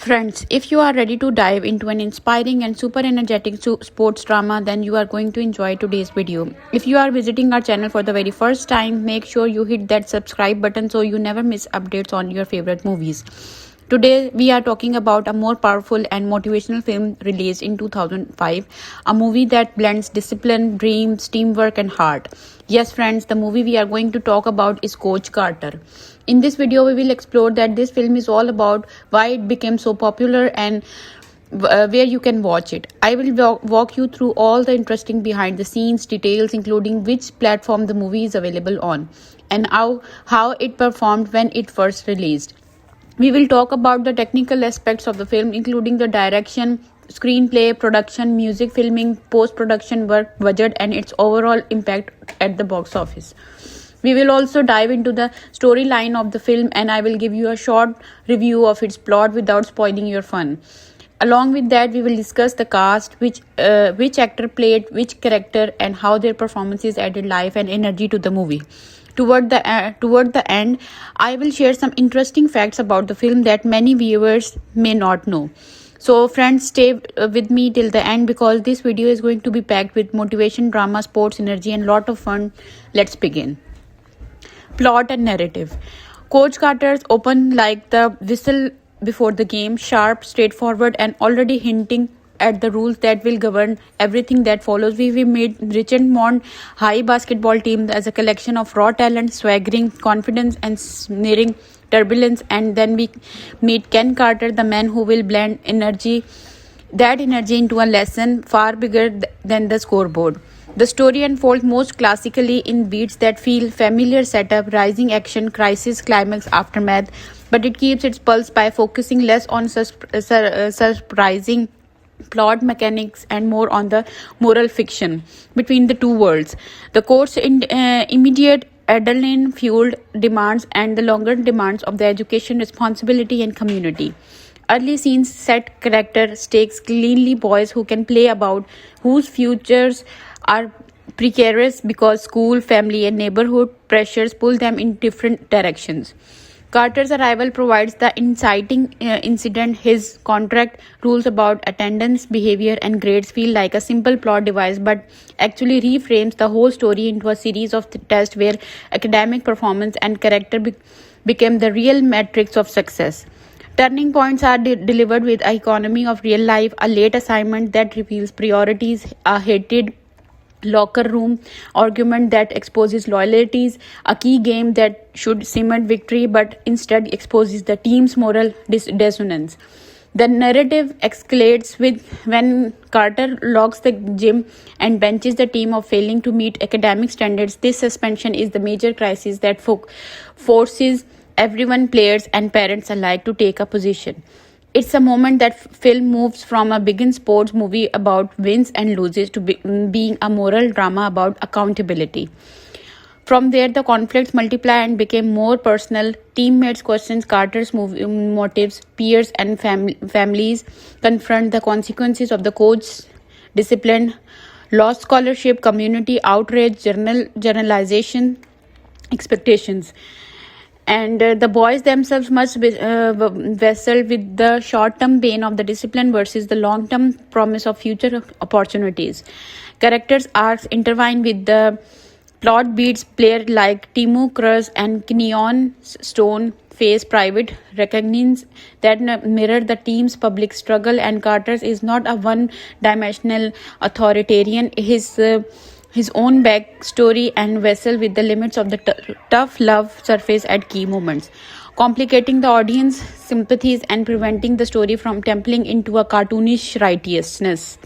Friends, if you are ready to dive into an inspiring and super energetic sports drama, then you are going to enjoy today's video. If you are visiting our channel for the very first time, make sure you hit that subscribe button so you never miss updates on your favorite movies. Today, we are talking about a more powerful and motivational film released in 2005, a movie that blends discipline, dreams, teamwork, and heart. Yes, friends, the movie we are going to talk about is Coach Carter. In this video, we will explore that this film is all about why it became so popular and where you can watch it. I will walk you through all the interesting behind the scenes details, including which platform the movie is available on and how it performed when it first released. We will talk about the technical aspects of the film, including the direction, screenplay, production, music, filming, post-production work, budget, and its overall impact at the box office. We will also dive into the storyline of the film, and I will give you a short review of its plot without spoiling your fun. Along with that, we will discuss the cast, which actor played which character, and how their performances added life and energy to the movie. Toward the end, I will share some interesting facts about the film that many viewers may not know. So friends, stay with me till the end because this video is going to be packed with motivation, drama, sports, energy, and lot of fun. Let's begin. Plot and narrative. Coach Carter's open like the whistle before the game, sharp, straightforward, and already hinting at the rules that will govern everything that follows. We made Richmond High basketball team as a collection of raw talent, swaggering, confidence, and sneering turbulence. And then we meet Ken Carter, the man who will blend that energy into a lesson far bigger than the scoreboard. The story unfolds most classically in beats that feel familiar: setup, rising action, crisis, climax, aftermath, but it keeps its pulse by focusing less on surprising plot mechanics and more on the moral fiction between the two worlds. The course immediate adrenaline fueled demands and the longer demands of the education, responsibility, and community. Early scenes set character stakes cleanly: boys who can play about whose futures are precarious because school, family, and neighborhood pressures pull them in different directions. Carter's arrival provides the inciting incident. His contract rules about attendance, behavior, and grades feel like a simple plot device, but actually reframes the whole story into a series of tests where academic performance and character became the real metrics of success. Turning points are delivered with an economy of real life, a late assignment that reveals priorities, a hated locker room argument that exposes loyalties, a key game that should cement victory but instead exposes the team's moral dissonance. The narrative escalates with when Carter locks the gym and benches the team of failing to meet academic standards. This suspension is the major crisis that forces everyone, players and parents alike, to take a position. It's a moment that film moves from a big sports movie about wins and losses to being a moral drama about accountability. From there, the conflicts multiply and became more personal. Teammates question Carter's motives, peers and families confront the consequences of the coach's discipline, lost scholarship, community outrage, generalization, expectations. And the boys themselves must wrestle with the short-term pain of the discipline versus the long-term promise of future opportunities. Characters' arcs intertwine with the plot beats. Players like Timu Cruz and Kenyon Stone face private reckonings that mirror the team's public struggle, and Carter is not a one-dimensional authoritarian. His own backstory and wrestle with the limits of the tough love surface at key moments, complicating the audience sympathies and preventing the story from templing into a cartoonish righteousness.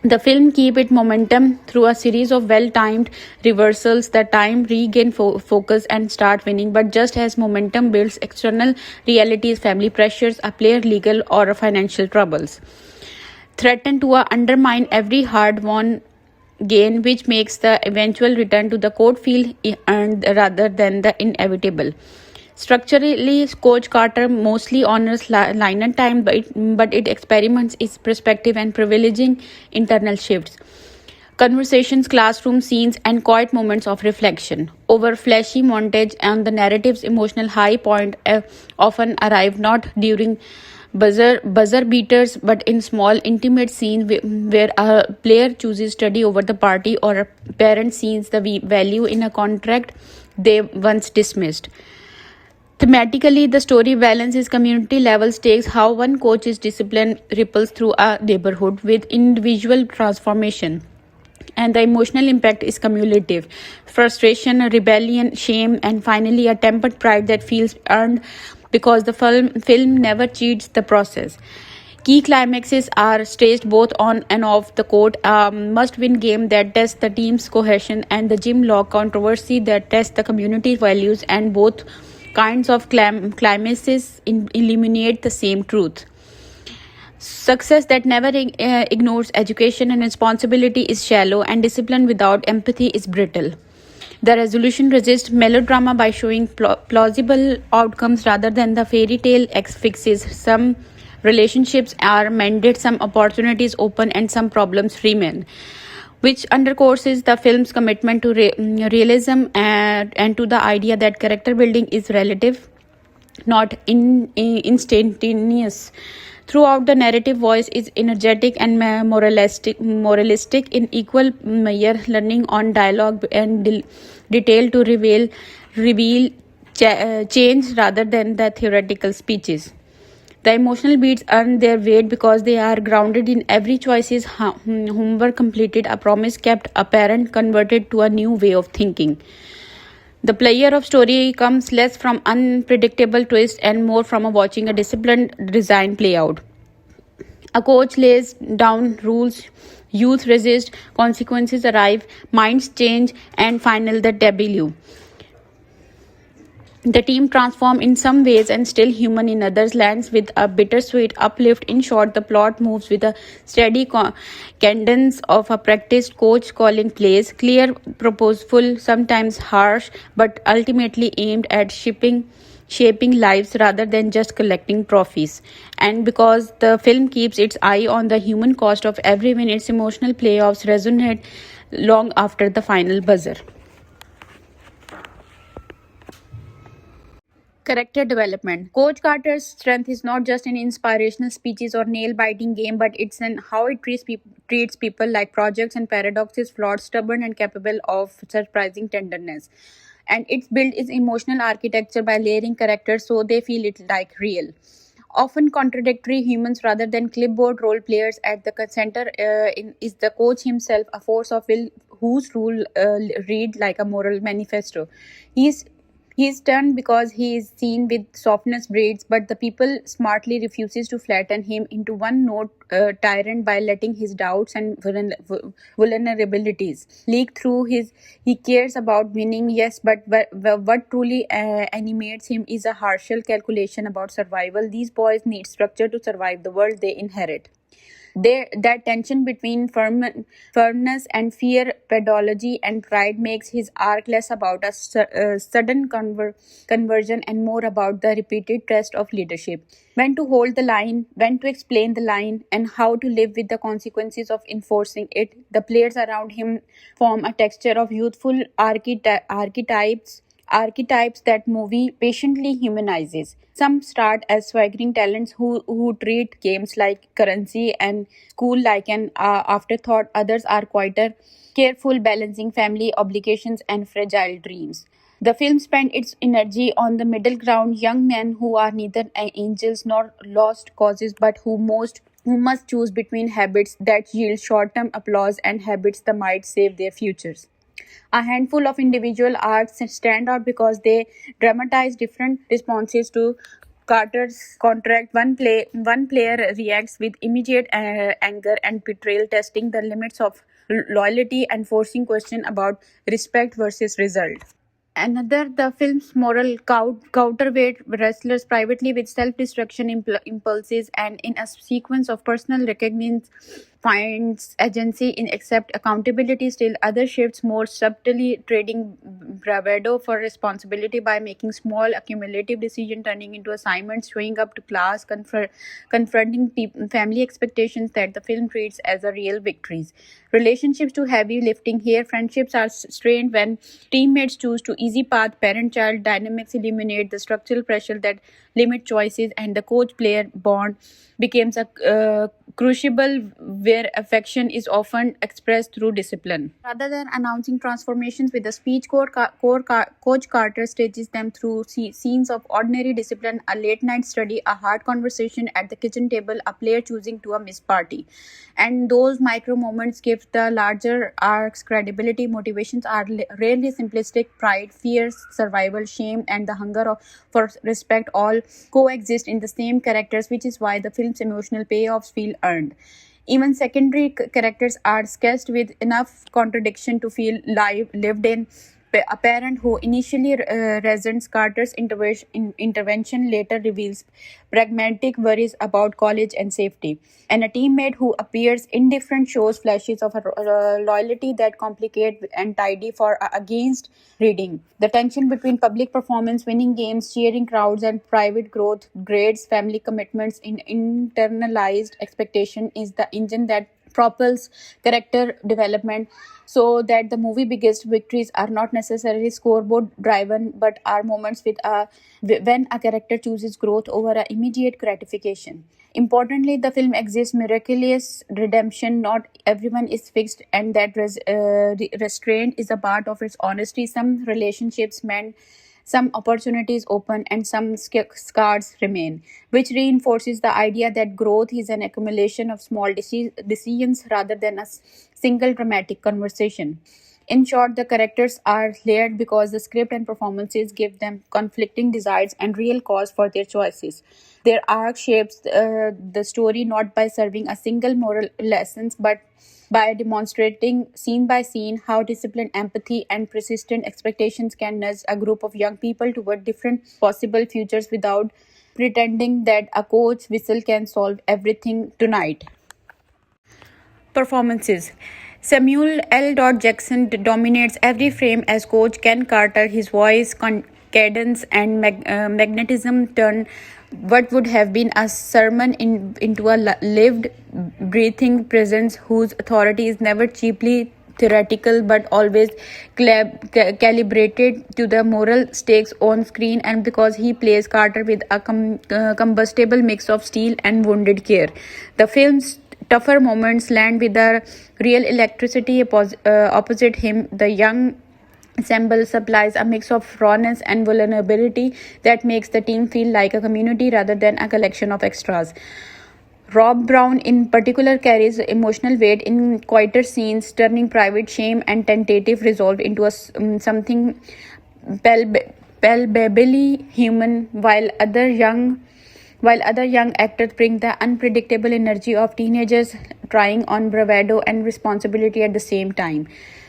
The film keeps its momentum through a series of well-timed reversals. The time regain focus and start winning, but just as momentum builds, external realities, family pressures, a player legal or financial troubles threaten to undermine every hard-won gain, which makes the eventual return to the court feel earned rather than the inevitable. Structurally, Coach Carter mostly honors linear time, but it experiments its perspective and privileging internal shifts. Conversations, classroom scenes, and quiet moments of reflection over flashy montage, and the narrative's emotional high point often arrive not during buzzer beaters, but in small intimate scenes where a player chooses study over the party, or a parent sees the value in a contract they once dismissed. Thematically, the story balances community level stakes, how one coach's discipline ripples through a neighborhood with individual transformation, and the emotional impact is cumulative: frustration, rebellion, shame, and finally a tempered pride that feels earned because the film never cheats the process. Key climaxes are staged both on and off the court, a must win game that tests the team's cohesion, and the Jim Lock controversy that tests the community values, and both kinds of climaxes illuminate the same truth. Success that never ignores education and responsibility is shallow, and discipline without empathy is brittle. The resolution resists melodrama by showing plausible outcomes rather than the fairy tale fixes. Some relationships are mended, some opportunities open, and some problems remain, which underscores the film's commitment to realism, and to the idea that character building is relative, not instantaneous. Throughout, the narrative voice is energetic and moralistic in equal measure, learning on dialogue and detail to reveal change rather than the theoretical speeches. The emotional beats earn their weight because they are grounded in every choices, homework completed, a promise kept, a parent converted to a new way of thinking. The player of story comes less from unpredictable twists and more from watching a disciplined design play out. A coach lays down rules, youth resist, consequences arrive, minds change, and final the debut. The team transforms in some ways and still human in others, lands with a bittersweet uplift. In short, the plot moves with a steady cadence of a practiced coach calling plays, clear, purposeful, sometimes harsh, but ultimately aimed at shaping lives rather than just collecting trophies. And because the film keeps its eye on the human cost of every win, its emotional playoffs resonate long after the final buzzer. Character development. Coach Carter's strength is not just in inspirational speeches or nail-biting game, but it's in how it treats people like projects and paradoxes, flawed, stubborn, and capable of surprising tenderness. And it's built its emotional architecture by layering characters so they feel it like real. Often contradictory humans rather than clipboard role players. At the center is the coach himself, a force of will whose rule read like a moral manifesto. He's He's turned because he is seen with softness braids, but the people smartly refuses to flatten him into one note tyrant by letting his doubts and vulnerabilities leak through his. He cares about winning, yes, but what truly animates him is a partial calculation about survival. These boys need structure to survive the world they inherit. That tension between firmness and fear, pedagogy and pride makes his arc less about a sudden conversion and more about the repeated test of leadership. When to hold the line, when to explain the line, and how to live with the consequences of enforcing it. The players around him form a texture of youthful archetypes that movie patiently humanizes. Some start as swaggering talents who treat games like currency and school like an afterthought. Others are quieter, careful, balancing family obligations and fragile dreams. The film spent its energy on the middle ground, young men who are neither angels nor lost causes, but who must choose between habits that yield short-term applause and habits that might save their futures. A handful of individual arcs stand out because they dramatize different responses to Carter's contract. One player reacts with immediate anger and betrayal, testing the limits of loyalty and forcing question about respect versus result. Another, the film's moral counterweight wrestlers privately with self-destruction impulses, and in a sequence of personal reckoning finds agency in accept accountability. Still other shifts more subtly, trading bravado for responsibility by making small accumulative decision turning into assignments, showing up to class, confronting family expectations that the film treats as a real victories. Relationships to heavy lifting here. Friendships are strained when teammates choose to easy path. Parent child dynamics eliminate the structural pressure that limit choices, and the coach player bond becomes a crucible where affection is often expressed through discipline. Rather than announcing transformations with a speech, Coach Carter stages them through scenes of ordinary discipline, a late night study, a hard conversation at the kitchen table, a player choosing to a miss party. And those micro moments give the larger arcs credibility. Motivations are rarely simplistic. Pride, fear, survival, shame, and the hunger for respect all coexist in the same characters, which is why the film's emotional payoffs feel earned. Even secondary characters are sketched with enough contradiction to feel lived in. A parent who initially resents Carter's intervention later reveals pragmatic worries about college and safety. And a teammate who appears indifferent shows flashes of loyalty that complicate and tidy for against reading. The tension between public performance, winning games, cheering crowds, and private growth, grades, family commitments, in internalized expectation is the engine that propels character development, so that the movie biggest victories are not necessarily scoreboard driven but are moments when a character chooses growth over a immediate gratification. Importantly, the film exists miraculous redemption. Not everyone is fixed, and that restraint is a part of its honesty. Some relationships mend, some opportunities open, and some scars remain, which reinforces the idea that growth is an accumulation of small decisions rather than a single dramatic conversation. In short, the characters are layered because the script and performances give them conflicting desires and real cause for their choices. Their arc shapes the story not by serving a single moral lessons but by demonstrating scene by scene how discipline, empathy, and persistent expectations can nudge a group of young people toward different possible futures without pretending that a coach whistle can solve everything tonight. Performances. Samuel L. Jackson dominates every frame as Coach Ken Carter. His voice, cadence, and magnetism turn what would have been a sermon into a lived, breathing presence whose authority is never cheaply theoretical but always calibrated to the moral stakes on screen. And because he plays Carter with a combustible mix of steel and wounded care, the film's tougher moments land with the real electricity opposite him. The young ensemble supplies a mix of rawness and vulnerability that makes the team feel like a community rather than a collection of extras. Rob Brown, in particular, carries emotional weight in quieter scenes, turning private shame and tentative resolve into something palpably human, while other young actors bring the unpredictable energy of teenagers trying on bravado and responsibility at the same time,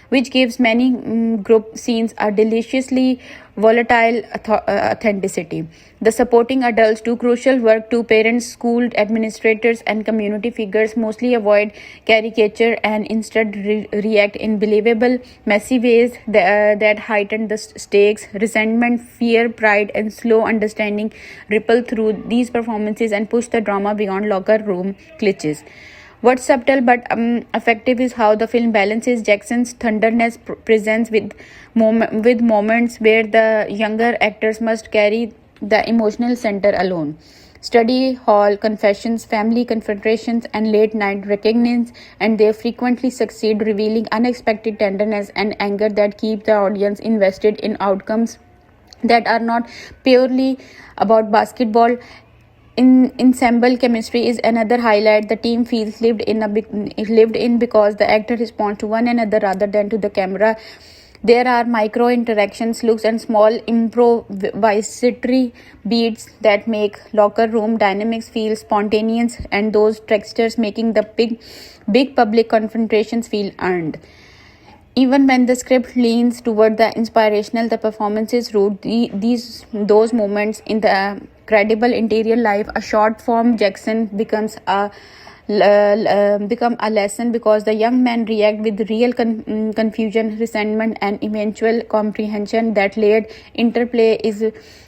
which gives many group scenes a deliciously volatile authenticity. The supporting adults do crucial work too. Parents, school administrators, and community figures mostly avoid caricature and instead react in believable, messy ways that heighten the stakes. Resentment, fear, pride, and slow understanding ripple through these performances and push the drama beyond locker room cliches. What's subtle but effective is how the film balances Jackson's thunderness presence with moments where the younger actors must carry the emotional center alone. Study hall confessions, family confrontations, and late night reckonings, and they frequently succeed, revealing unexpected tenderness and anger that keep the audience invested in outcomes that are not purely about basketball. Ensemble chemistry is another highlight. The team feels lived in because the actor responds to one another rather than to the camera. There are micro interactions, looks, and small improvisatory beats that make locker room dynamics feel spontaneous, and those textures making the big public confrontations feel earned. Even when the script leans toward the inspirational, the performances root those moments in the credible interior life. A short form Jackson becomes a become a lesson because the young men react with real confusion, resentment, and eventual comprehension. That layered interplay is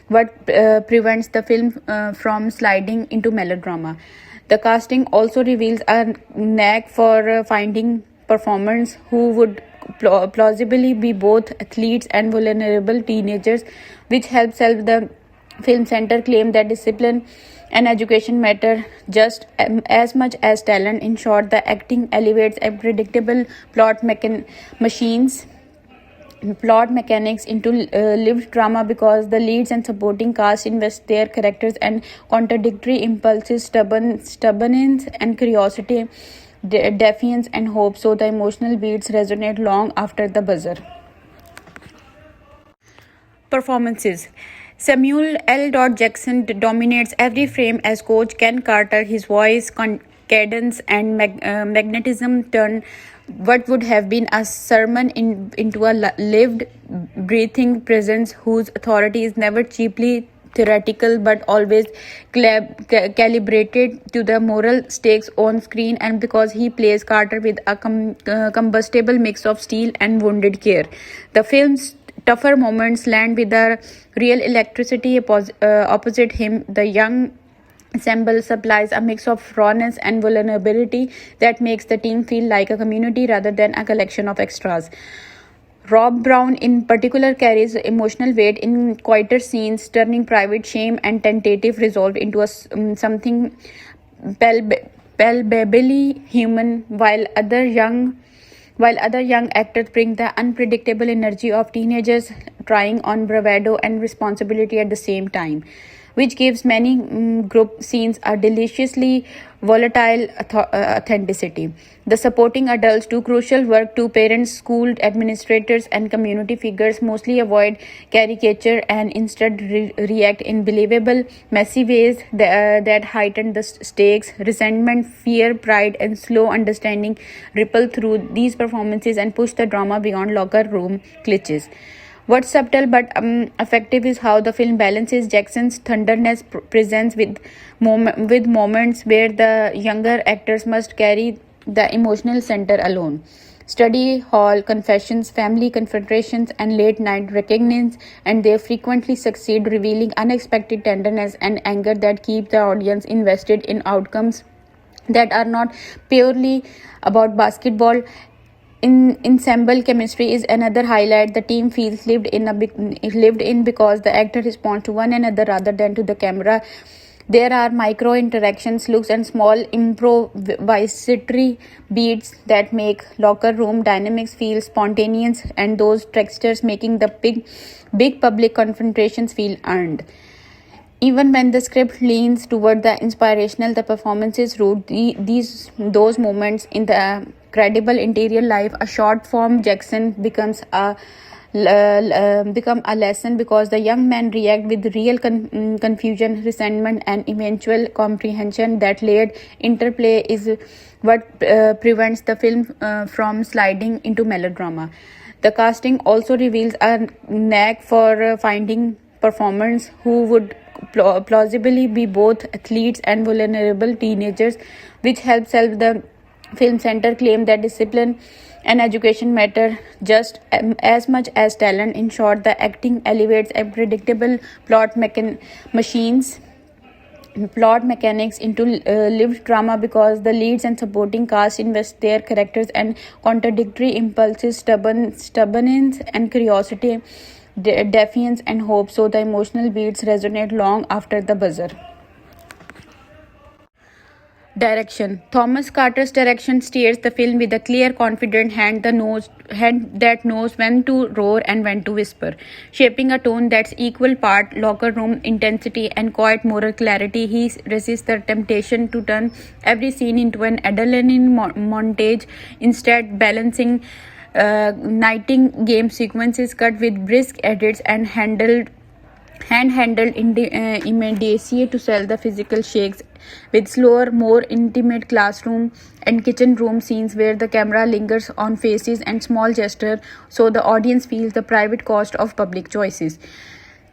what prevents the film from sliding into melodrama. The casting also reveals a knack for finding performers who would plausibly be both athletes and vulnerable teenagers, which helps sell the film center claim that discipline and education matter just as much as talent. In short, the acting elevates a predictable machines plot mechanics into lived drama because the leads and supporting cast invest their characters and contradictory impulses, stubbornness and curiosity, defiance and hope, so the emotional beats resonate long after the buzzer. Performances. Samuel L. Jackson dominates every frame as Coach Ken Carter. His voice, cadence, and magnetism turn what would have been a sermon into a lived, breathing presence whose authority is never cheaply theoretical but always calibrated to the moral stakes on screen. And because he plays Carter with a combustible mix of steel and wounded care, the film's tougher moments land with a real electricity. Opposite him, the young ensemble supplies a mix of rawness and vulnerability that makes the team feel like a community rather than a collection of extras. Rob Brown, in particular, carries emotional weight in quieter scenes, turning private shame and tentative resolve into something palpably human, while other young actors bring the unpredictable energy of teenagers trying on bravado and responsibility at the same time, which gives many group scenes a deliciously volatile authenticity. The supporting adults do crucial work too. Parents, school administrators, and community figures mostly avoid caricature and instead react in believable, messy ways that heighten the stakes. Resentment, fear, pride, and slow understanding ripple through these performances and push the drama beyond locker room cliches. What's subtle but effective is how the film balances Jackson's thunderness presence with moments where the younger actors must carry the emotional center alone. Study hall confessions, family confrontations, and late night reckonings, and they frequently succeed, revealing unexpected tenderness and anger that keep the audience invested in outcomes that are not purely about basketball. Ensemble chemistry is another highlight. The team feels lived in because the actor responds to one another rather than to the camera. There are micro interactions, looks, and small improvisatory beats that make locker room dynamics feel spontaneous, and those textures making the big public confrontations feel earned. Even when the script leans toward the inspirational, the performances root those moments in the credible interior life. A short form Jackson becomes a lesson because the young men react with real confusion, resentment, and eventual comprehension. That layered interplay is what prevents the film from sliding into melodrama. The casting also reveals a knack for finding performers who would plausibly be both athletes and vulnerable teenagers, which helps sell the film center claim that discipline and education matter just as much as talent. In short, the acting elevates a predictable plot mechanics into lived drama because the leads and supporting cast invest their characters and contradictory impulses, stubbornness and curiosity, defiance and hope, so the emotional beats resonate long after the buzzer. Direction. Thomas Carter's direction steers the film with a clear, confident hand that knows when to roar and when to whisper, shaping a tone that's equal part locker room intensity and quiet moral clarity. He resists the temptation to turn every scene into an adrenaline montage, instead balancing nightingale sequences cut with brisk edits and hand-handled immediacy to sell the physical shakes, with slower, more intimate classroom and kitchen room scenes where the camera lingers on faces and small gestures, so the audience feels the private cost of public choices.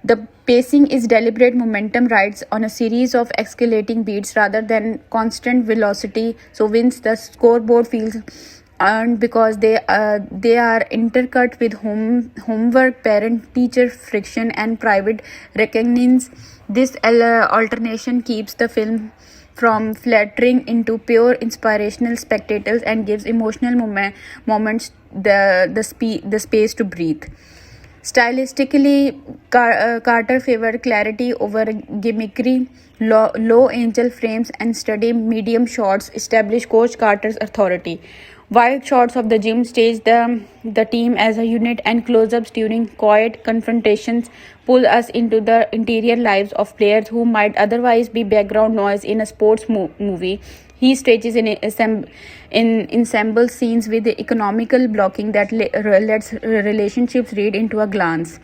The pacing is deliberate momentum rides on a series of escalating beats rather than constant velocity, so wins the scoreboard feels earned because they are intercut with homework, parent teacher friction, and private reckonings. This alternation keeps the film from flattering into pure inspirational spectacles and gives emotional moments the space to breathe. Stylistically, Carter favored clarity over gimmickry. Low angel frames and steady medium shots establish Coach Carter's authority. Wide shots of the gym stage the team as a unit, and close-ups during quiet confrontations pull us into the interior lives of players who might otherwise be background noise in a sports movie. He stages in ensemble scenes with the economical blocking that lets relationships read into a glance.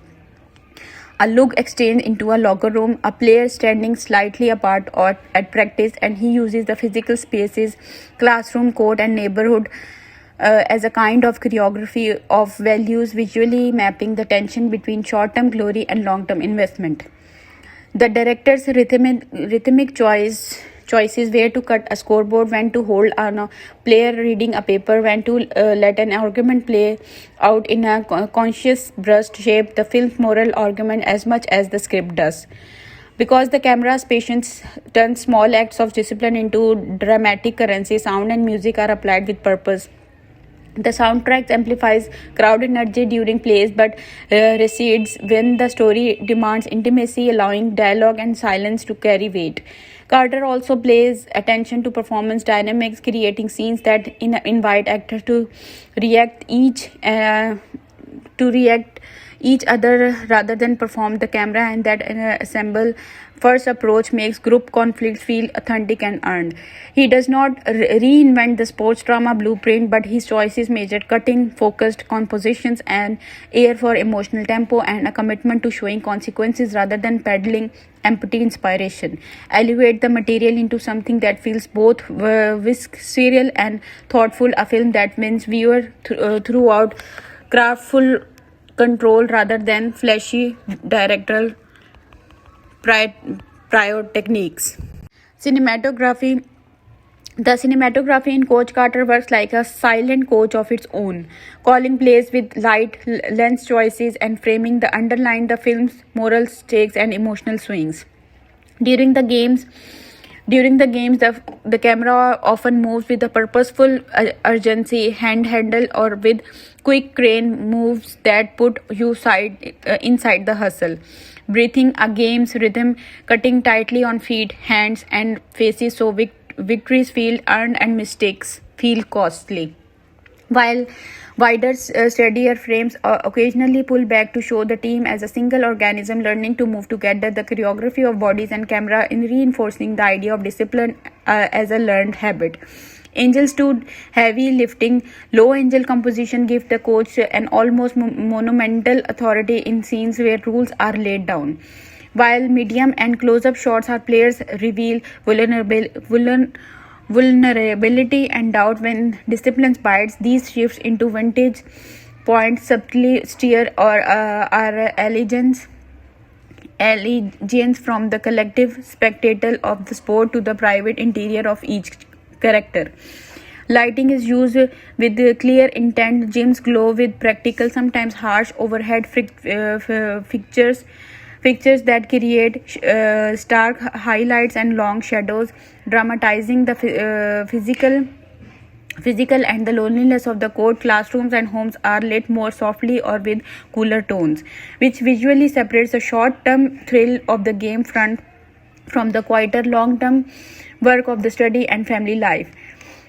A look exchanged into a locker room, a player standing slightly apart or at practice, and he uses the physical spaces, classroom, court, and neighborhood as a kind of choreography of values, visually mapping the tension between short-term glory and long-term investment. The director's rhythmic choices where to cut a scoreboard, when to hold on a player reading a paper, when to let an argument play out in a conscious burst shape the film's moral argument as much as the script does. Because the camera's patience turns small acts of discipline into dramatic currency, sound and music are applied with purpose. The soundtrack amplifies crowd energy during plays but recedes when the story demands intimacy, allowing dialogue and silence to carry weight. Carter also pays attention to performance dynamics, creating scenes that invite actors to react each other rather than perform the camera, and that ensemble first approach makes group conflicts feel authentic and earned. He does not reinvent the sports drama blueprint, but his choices measured cutting, focused compositions, and air for emotional tempo, and a commitment to showing consequences rather than peddling empty inspiration. Elevate the material into something that feels both visceral and thoughtful, a film that wins viewer throughout craftful control rather than flashy directorial prior techniques. Cinematography. The cinematography in Coach Carter works like a silent coach of its own, calling plays with light, lens choices, and framing the underline the film's moral stakes and emotional swings. During the games, the camera often moves with a purposeful urgency, handheld, or with quick crane moves that put you inside the hustle. Breathing a game's rhythm, cutting tightly on feet, hands, and faces so victories feel earned and mistakes feel costly. While wider, steadier frames occasionally pull back to show the team as a single organism learning to move together, the choreography of bodies and camera in reinforcing the idea of discipline as a learned habit. Angels stood heavy lifting. Low angel composition give the coach an almost monumental authority in scenes where rules are laid down. While medium and close-up shots are players reveal vulnerability and doubt when discipline bites, these shifts into vantage points subtly steer or are allegiance from the collective spectacle of the sport to the private interior of each character. Lighting is used with clear intent. Gyms glow with practical, sometimes harsh overhead fixtures that create stark highlights and long shadows, dramatizing the physical and the loneliness of the court. Classrooms and homes are lit more softly or with cooler tones, which visually separates the short-term thrill of the game front from the quieter long-term work of the study and family life.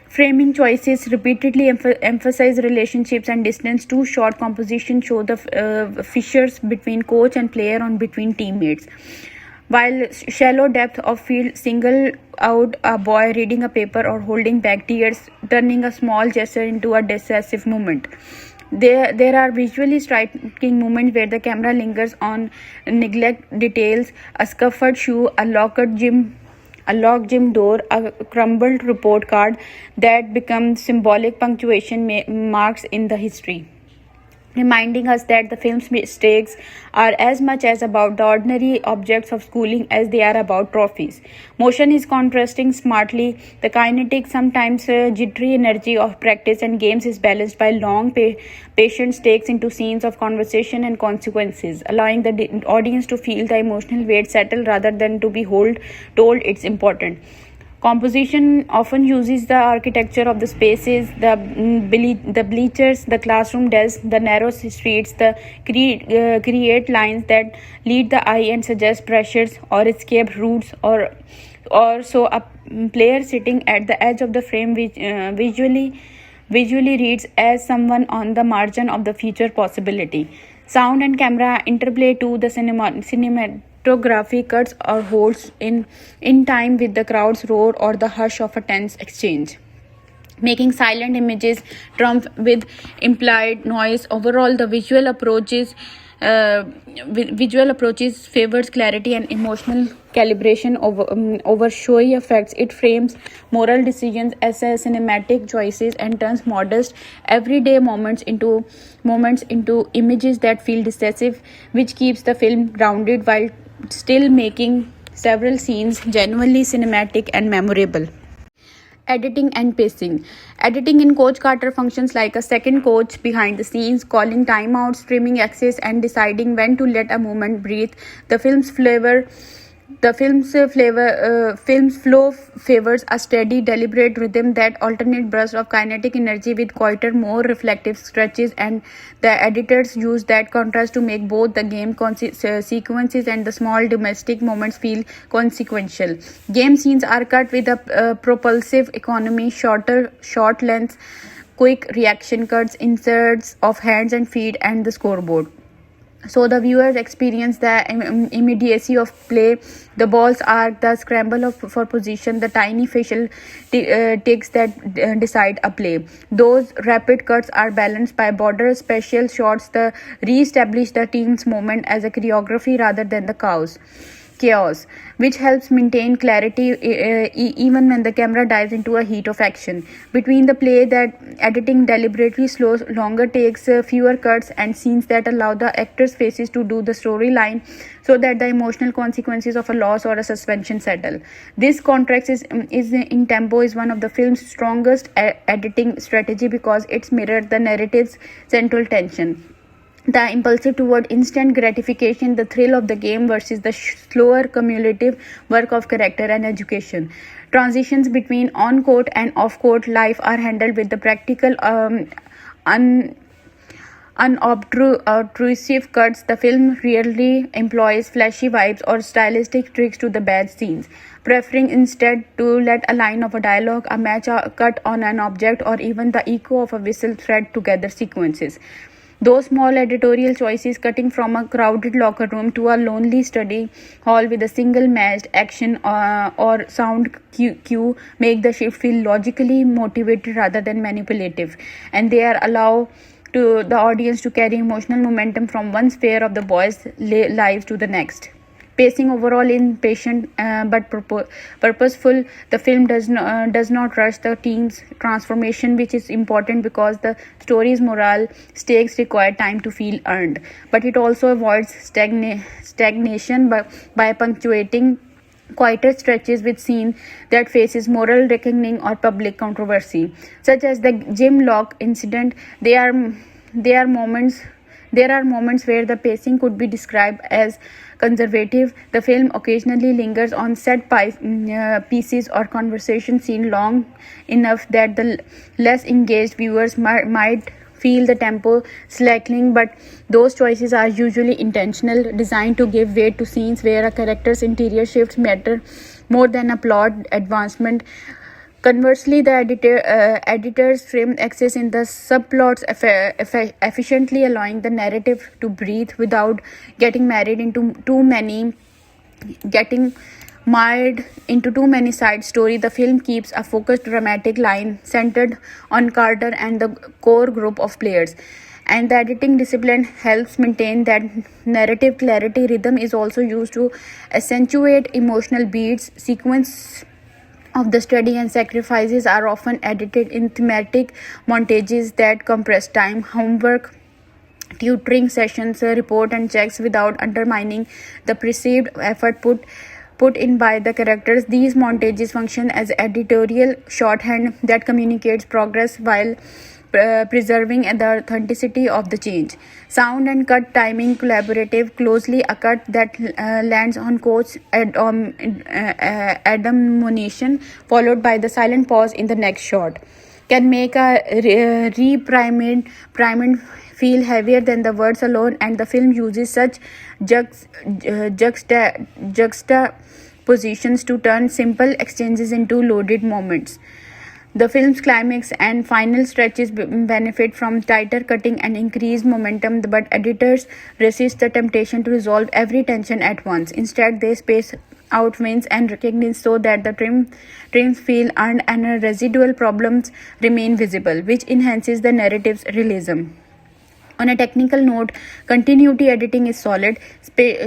Framing choices repeatedly emphasize relationships and distance. Too short compositions show the fissures between coach and player or between teammates, while shallow depth of field single out a boy reading a paper or holding back tears, turning a small gesture into a decisive moment. There are visually striking moments where the camera lingers on neglect details, a scuffed shoe, a locked gym door, a crumbled report card that becomes symbolic punctuation marks in the history. reminding us that the film's mistakes are as much as about the ordinary objects of schooling as they are about trophies. Motion is contrasting smartly. The kinetic, sometimes jittery energy of practice and games is balanced by long, patient takes into scenes of conversation and consequences, allowing the audience to feel the emotional weight settle rather than to be told it's important. Composition often uses the architecture of the spaces, the bleachers, the classroom desk, the narrow streets, create lines that lead the eye and suggest pressures or escape routes, or so a player sitting at the edge of the frame which visually reads as someone on the margin of the future possibility. Sound and camera interplay to the cinematography cuts or holds in time with the crowd's roar or the hush of a tense exchange, making silent images trump with implied noise. Overall, the visual approaches favors clarity and emotional calibration over showy effects. It frames moral decisions as a cinematic choices and turns modest everyday moments into images that feel decisive, which keeps the film grounded while still making several scenes genuinely cinematic and memorable. Editing and pacing. Editing in Coach Carter functions like a second coach behind the scenes, calling timeouts, trimming access, and deciding when to let a moment breathe. The film's flavor the film's flow favors a steady, deliberate rhythm that alternate bursts of kinetic energy with quieter, more reflective stretches, and the editors use that contrast to make both the game sequences and the small domestic moments feel consequential. Game scenes are cut with a propulsive economy, short lengths, quick reaction cuts, inserts of hands and feet, and the scoreboard, so the viewers experience the immediacy of play. The ball's arc, the scramble for position, the tiny facial ticks that decide a play. Those rapid cuts are balanced by border special shots that re-establish the team's movement as a choreography rather than the chaos, which helps maintain clarity even when the camera dives into a heat of action. Between the play that editing deliberately slows longer takes, fewer cuts, and scenes that allow the actors' faces to do the storyline so that the emotional consequences of a loss or a suspension settle. This contrast is in tempo is one of the film's strongest editing strategy because it's mirrored the narrative's central tension. The impulsive toward instant gratification, the thrill of the game versus the slower cumulative work of character and education. Transitions between on-court and off-court life are handled with the practical, unobtrusive cuts. The film rarely employs flashy vibes or stylistic tricks to the bad scenes, preferring instead to let a line of a dialogue, a match cut on an object, or even the echo of a whistle thread together sequences. Those small editorial choices, cutting from a crowded locker room to a lonely study hall with a single matched action or sound cue, make the shift feel logically motivated rather than manipulative, and they are allow to the audience to carry emotional momentum from one sphere of the boys' lives to the next. Pacing overall in patient but purposeful. The film does not rush the team's transformation, which is important because the story's moral stakes require time to feel earned. But it also avoids stagnation by punctuating quieter stretches with scene that faces moral reckoning or public controversy, such as the gym lock incident. There are moments where the pacing could be described as conservative. The film occasionally lingers on set pieces or conversation scene long enough that the less engaged viewers might feel the tempo slackening, but those choices are usually intentional, designed to give weight to scenes where a character's interior shifts matter more than a plot advancement. Conversely, the editors framed access in the subplots efficiently, allowing the narrative to breathe without getting mired into too many side story. The film keeps a focused dramatic line centered on Carter and the core group of players, and the editing discipline helps maintain that narrative clarity. Rhythm is also used to accentuate emotional beats. Sequence of the study and sacrifices are often edited in thematic montages that compress time, homework, tutoring sessions, report and checks without undermining the perceived effort put in by the characters. These montages function as editorial shorthand that communicates progress while preserving the authenticity of the change. Sound and cut timing collaborative closely. A cut that lands on coach admonition followed by the silent pause in the next shot can make a reprimand feel heavier than the words alone, and the film uses such juxtapositions to turn simple exchanges into loaded moments. The film's climax and final stretches benefit from tighter cutting and increased momentum, but editors resist the temptation to resolve every tension at once. Instead, they space out wins and recognize so that the trims feel earned and residual problems remain visible, which enhances the narrative's realism. On a technical note, continuity editing is solid.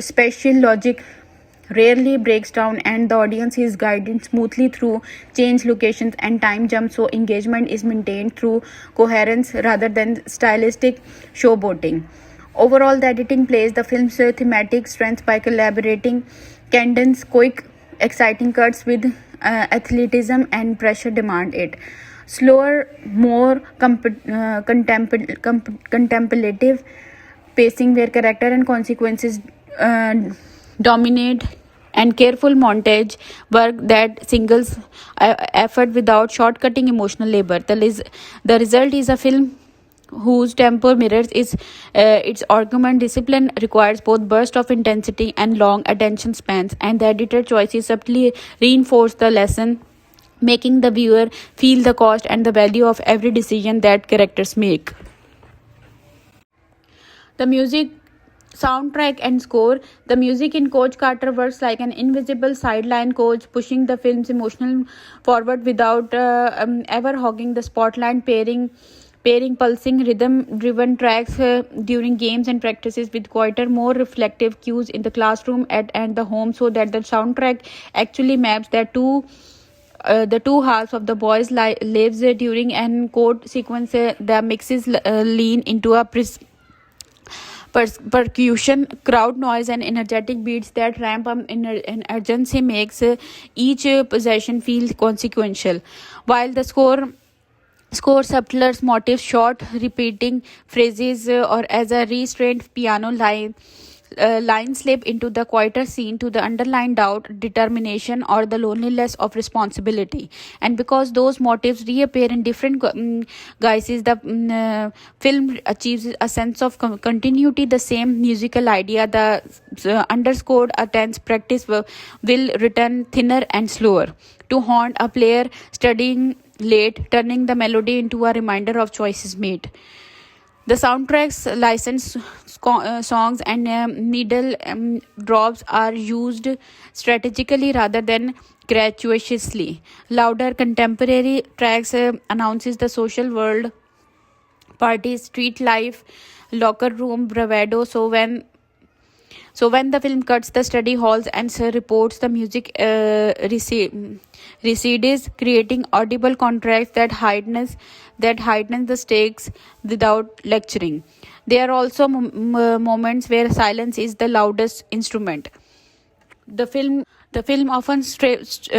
Spatial logic rarely breaks down, and the audience is guided smoothly through change locations and time jumps, so engagement is maintained through coherence rather than stylistic showboating. Overall, the editing plays the film's thematic strength by collaborating cadence, quick, exciting cuts with athleticism and pressure demand it. Slower, more contemplative pacing where character and consequences dominate, and careful montage work that singles effort without shortcutting emotional labor. The result is a film whose tempo mirrors its argument. Discipline requires both bursts of intensity and long attention spans, and the editor choices subtly reinforce the lesson, making the viewer feel the cost and the value of every decision that characters make. The music, soundtrack and score. The music in Coach Carter works like an invisible sideline coach, pushing the film's emotional forward without ever hogging the spotlight. Pairing pulsing rhythm driven tracks during games and practices with quieter, more reflective cues in the classroom and the home, so that the soundtrack actually maps the two halves of the boys' lives during an chord sequence. The mixes lean into a percussion, crowd noise, and energetic beats that ramp up in urgency makes each possession feel consequential, while the score subtler motifs, short repeating phrases, or as a restrained piano line slip into the quieter scene to the underlying doubt, determination, or the loneliness of responsibility. And because those motifs reappear in different guises, the film achieves a sense of continuity. The same musical idea, the underscored a tense practice will return thinner and slower to haunt a player studying late, turning the melody into a reminder of choices made. The soundtrack's licensed songs and needle drops are used strategically rather than gratuitously. Louder contemporary tracks announces the social world, parties, street life, locker room bravado. So when the film cuts the study halls and reports, the music recedes, creating audible contrasts that heightens the stakes without lecturing. There are also moments where silence is the loudest instrument. The film often strips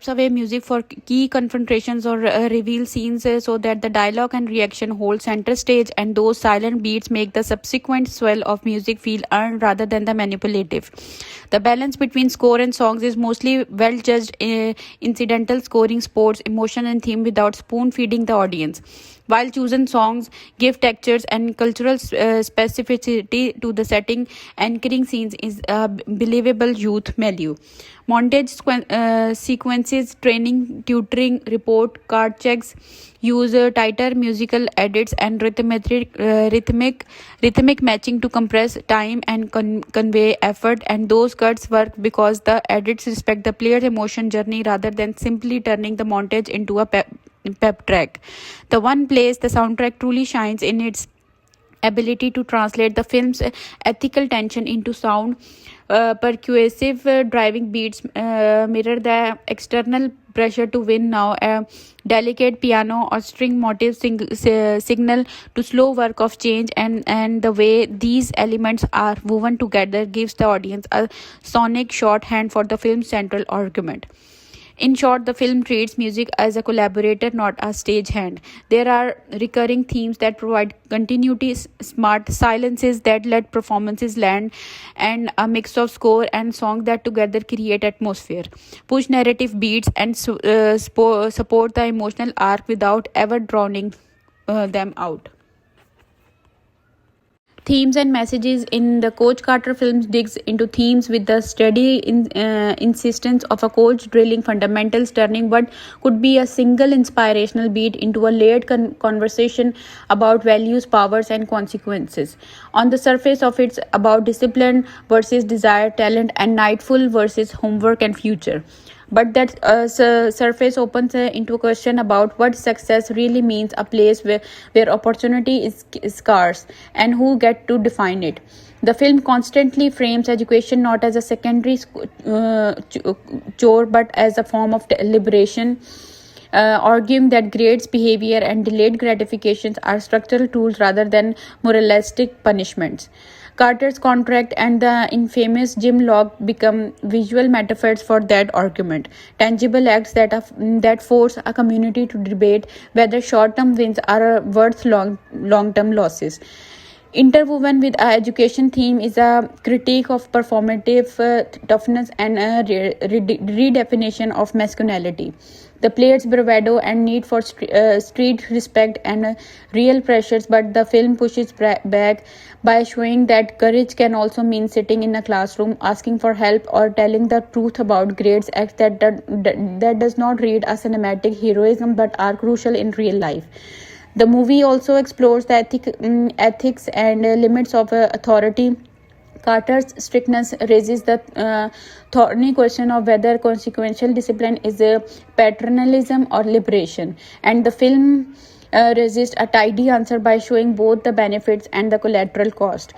away music for key confrontations or reveal scenes, so that the dialogue and reaction hold center stage, and those silent beats make the subsequent swell of music feel earned rather than the manipulative. The balance between score and songs is mostly well judged. Incidental scoring sports emotion and theme without spoon feeding the audience, while chosen songs give textures and cultural specificity to the setting, anchoring scenes is a believable youth milieu. Montage sequences, training, tutoring, report card checks use tighter musical edits and rhythmic matching to compress time and convey effort, and those cuts work because the edits respect the player's emotion journey rather than simply turning the montage into a pep track. The one place the soundtrack truly shines in its ability to translate the film's ethical tension into sound. Percussive driving beats mirror the external pressure to win now. A delicate piano or string motif signal to slow work of change, and the way these elements are woven together gives the audience a sonic shorthand for the film's central argument. In short, the film treats music as a collaborator, not a stagehand. There are recurring themes that provide continuity, smart silences that let performances land, and a mix of score and song that together create atmosphere, push narrative beats, and support the emotional arc without ever drowning them out. Themes and messages in the Coach Carter films digs into themes with the steady insistence of a coach drilling fundamentals, turning what could be a single inspirational beat into a layered conversation about values, powers, and consequences. On the surface of it's about discipline versus desire, talent, and nightful versus homework and future. But that surface opens into a question about what success really means, a place where opportunity is scarce, and who get to define it. The film constantly frames education not as a secondary chore but as a form of liberation, arguing that grades, behavior, and delayed gratifications are structural tools rather than moralistic punishments. Carter's contract and the infamous gym log become visual metaphors for that argument, tangible acts that force a community to debate whether short-term wins are worth long-term losses. Interwoven with our education theme is a critique of performative toughness and a redefinition of masculinity. The player's bravado and need for street respect and real pressures, but the film pushes back by showing that courage can also mean sitting in a classroom, asking for help, or telling the truth about grades acts that does not read as cinematic heroism but are crucial in real life. The movie also explores the ethics and limits of authority. Carter's strictness raises the thorny question of whether consequential discipline is a paternalism or liberation, and the film resists a tidy answer by showing both the benefits and the collateral cost.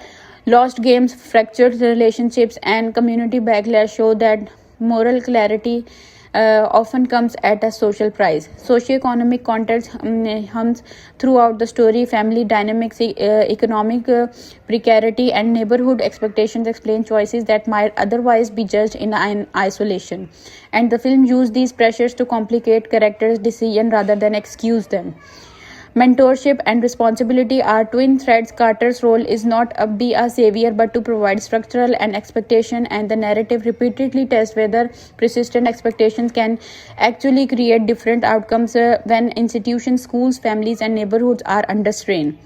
Lost games, fractured relationships, and community backlash show that moral clarity often comes at a social price. Socioeconomic context hums throughout the story. Family dynamics, economic precarity, and neighborhood expectations explain choices that might otherwise be judged in isolation. And the film used these pressures to complicate characters' decisions rather than excuse them. Mentorship and responsibility are twin threads. Carter's role is not to be a savior but to provide structural and expectation, and the narrative repeatedly tests whether persistent expectations can actually create different outcomes when institutions, schools, families, and neighborhoods are under strain.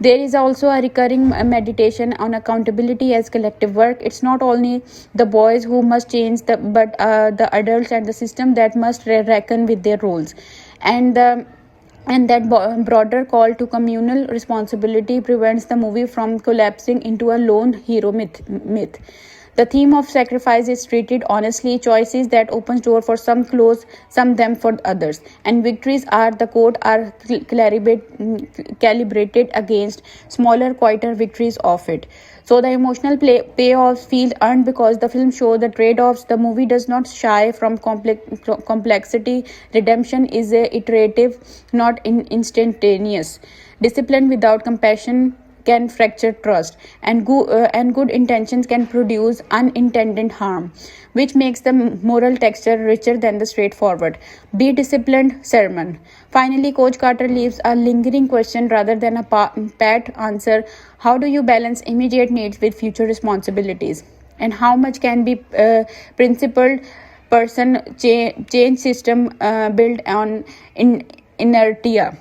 There is also a recurring meditation on accountability as collective work. It's not only the boys who must change, but the adults and the system that must reckon with their roles. And that broader call to communal responsibility prevents the movie from collapsing into a lone hero myth. The theme of sacrifice is treated honestly. Choices that opens door for some, close some them for others, and victories are the quote are calibrated against smaller, quieter victories of it. So the emotional payoffs feel earned because the film shows the trade-offs. The movie does not shy from complexity. Redemption is iterative, not instantaneous. Discipline without compassion can fracture trust, and good intentions can produce unintended harm, which makes the moral texture richer than the straightforward be disciplined sermon. Finally, Coach Carter leaves a lingering question rather than a pat answer. How do you balance immediate needs with future responsibilities? And how much can be principled person change system built on inertia?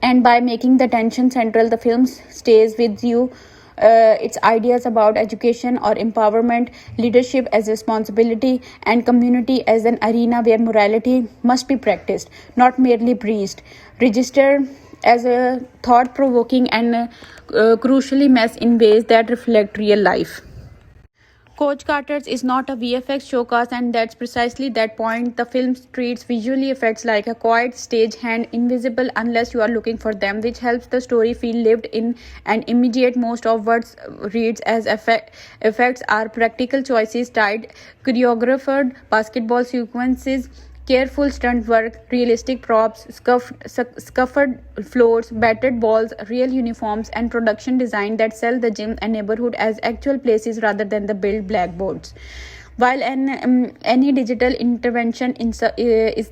And by making the tension central, the film stays with you. Its ideas about education or empowerment, leadership as responsibility, and community as an arena where morality must be practiced, not merely preached, register as a thought-provoking and crucially mess in ways that reflect real life. Coach Carter's is not a VFX showcase, and that's precisely that point. The film treats visually effects like a quiet stage hand, invisible unless you are looking for them, which helps the story feel lived in and immediate. Most of what reads as effects are practical choices, tight choreographed basketball sequences, careful stunt work, realistic props, scuffed floors, battered balls, real uniforms, and production design that sell the gym and neighborhood as actual places rather than the built blackboards. While any digital intervention is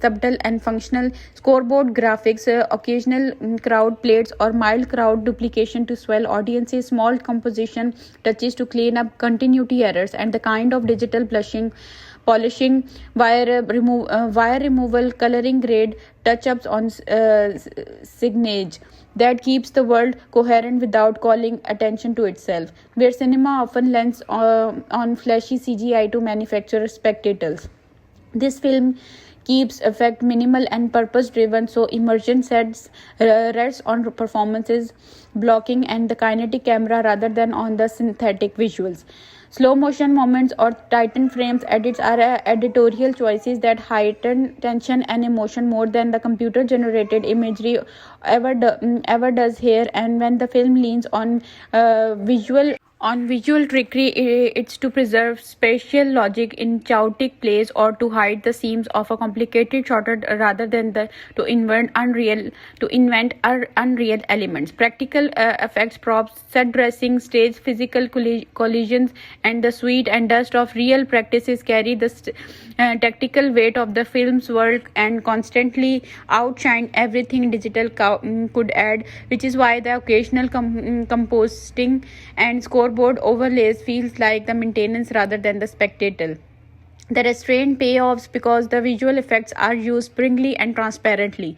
subtle and functional, scoreboard graphics, occasional crowd plates, or mild crowd duplication to swell audiences, small composition touches to clean up continuity errors, and the kind of digital polishing, wire removal, coloring grade, touch-ups on signage that keeps the world coherent without calling attention to itself, where cinema often lends on flashy CGI to manufacture spectacles. This film keeps effect minimal and purpose driven, so immersion sets rests on performances, blocking, and the kinetic camera rather than on the synthetic visuals. Slow motion moments or tightened frames edits are editorial choices that heighten tension and emotion more than the computer generated imagery ever does here. And when the film leans on visual trickery, it's to preserve spatial logic in chaotic plays or to hide the seams of a complicated shorter rather than to invent unreal elements. Practical effects, props, set dressing, stage physical collisions, and the sweat and dust of real practices carry the tactical weight of the film's work and constantly outshine everything digital could add, which is why the occasional composting and scoreboard overlays feels like the maintenance rather than the spectacle. The restraint payoffs because the visual effects are used sparingly and transparently.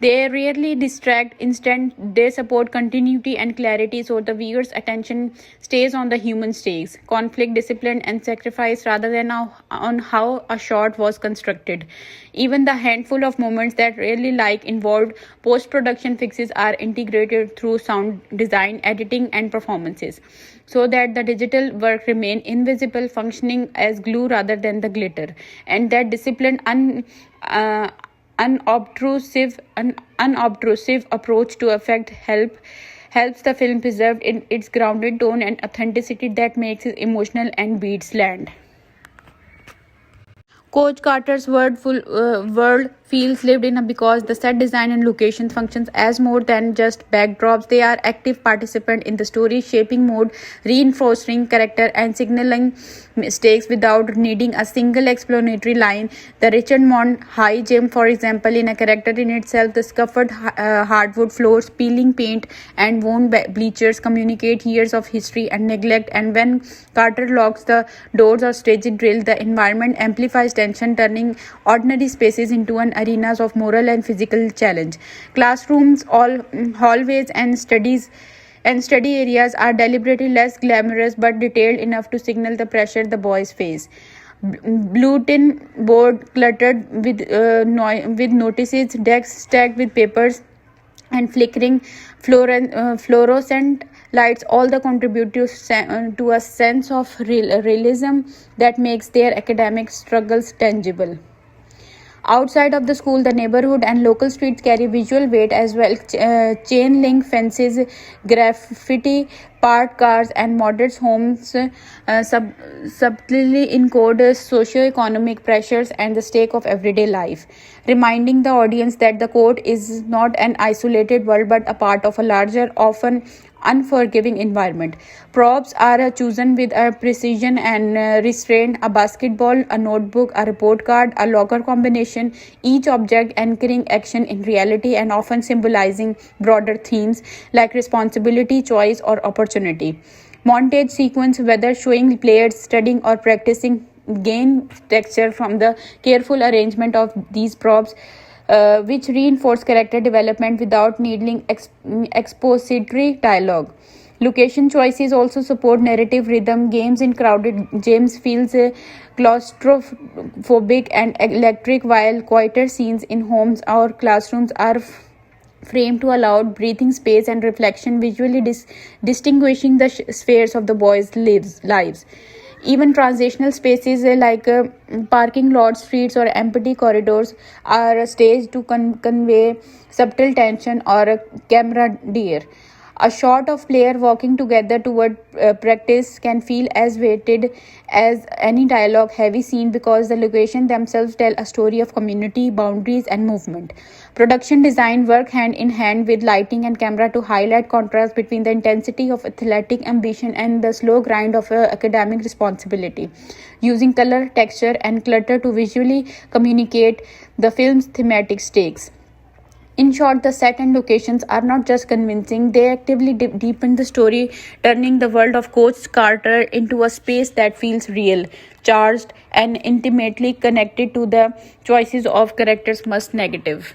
They rarely distract, instead they support continuity and clarity, so the viewer's attention stays on the human stakes, conflict, discipline, and sacrifice rather than on how a shot was constructed. Even the handful of moments that rarely involved post-production fixes are integrated through sound design, editing, and performances, so that the digital work remain invisible, functioning as glue rather than the glitter. And that disciplined unobtrusive approach to effect helps the film preserve in its grounded tone and authenticity that makes it emotional and beats land. Coach Carter's world feels lived in because the set design and location functions as more than just backdrops. They are active participants in the story shaping mode, reinforcing character and signaling mistakes without needing a single explanatory line. The Richmond High Gym, for example, in a character in itself, the scuffed hardwood floors, peeling paint, and worn bleachers communicate years of history and neglect. And when Carter locks the doors or stages drill, the environment amplifies tension, turning ordinary spaces into an arenas of moral and physical challenge. Classrooms, all hallways, and study areas are deliberately less glamorous but detailed enough to signal the pressure the boys face. Bulletin board cluttered with notices, desks stacked with papers, and flickering fluorescent lights all the contribute to a sense of realism that makes their academic struggles tangible. Outside of the school, the neighborhood and local streets carry visual weight as well. Chain link fences, graffiti, parked cars, and modest homes subtly encode socio-economic pressures and the stake of everyday life, reminding the audience that the court is not an isolated world but a part of a larger, often unforgiving environment. Props are chosen with a precision and restraint: a basketball, a notebook, a report card, a locker combination, each object anchoring action in reality and often symbolizing broader themes like responsibility, choice, or opportunity. Montage sequence, whether showing players studying or practicing, gain texture from the careful arrangement of these props, which reinforce character development without needing expository dialogue. Location choices also support narrative rhythm. Games in crowded gyms feels claustrophobic and electric, while quieter scenes in homes or classrooms are framed to allow breathing space and reflection, visually distinguishing the spheres of the boys' lives. Even transitional spaces like parking lots, streets, or empty corridors are staged to convey subtle tension or camaraderie. A shot of player walking together toward practice can feel as weighted as any dialogue heavy scene because the location themselves tell a story of community, boundaries, and movement. Production design work hand in hand with lighting and camera to highlight contrast between the intensity of athletic ambition and the slow grind of academic responsibility, using color, texture, and clutter to visually communicate the film's thematic stakes. In short, the set and locations are not just convincing, they actively deepen the story, turning the world of Coach Carter into a space that feels real, charged, and intimately connected to the choices of characters most negative.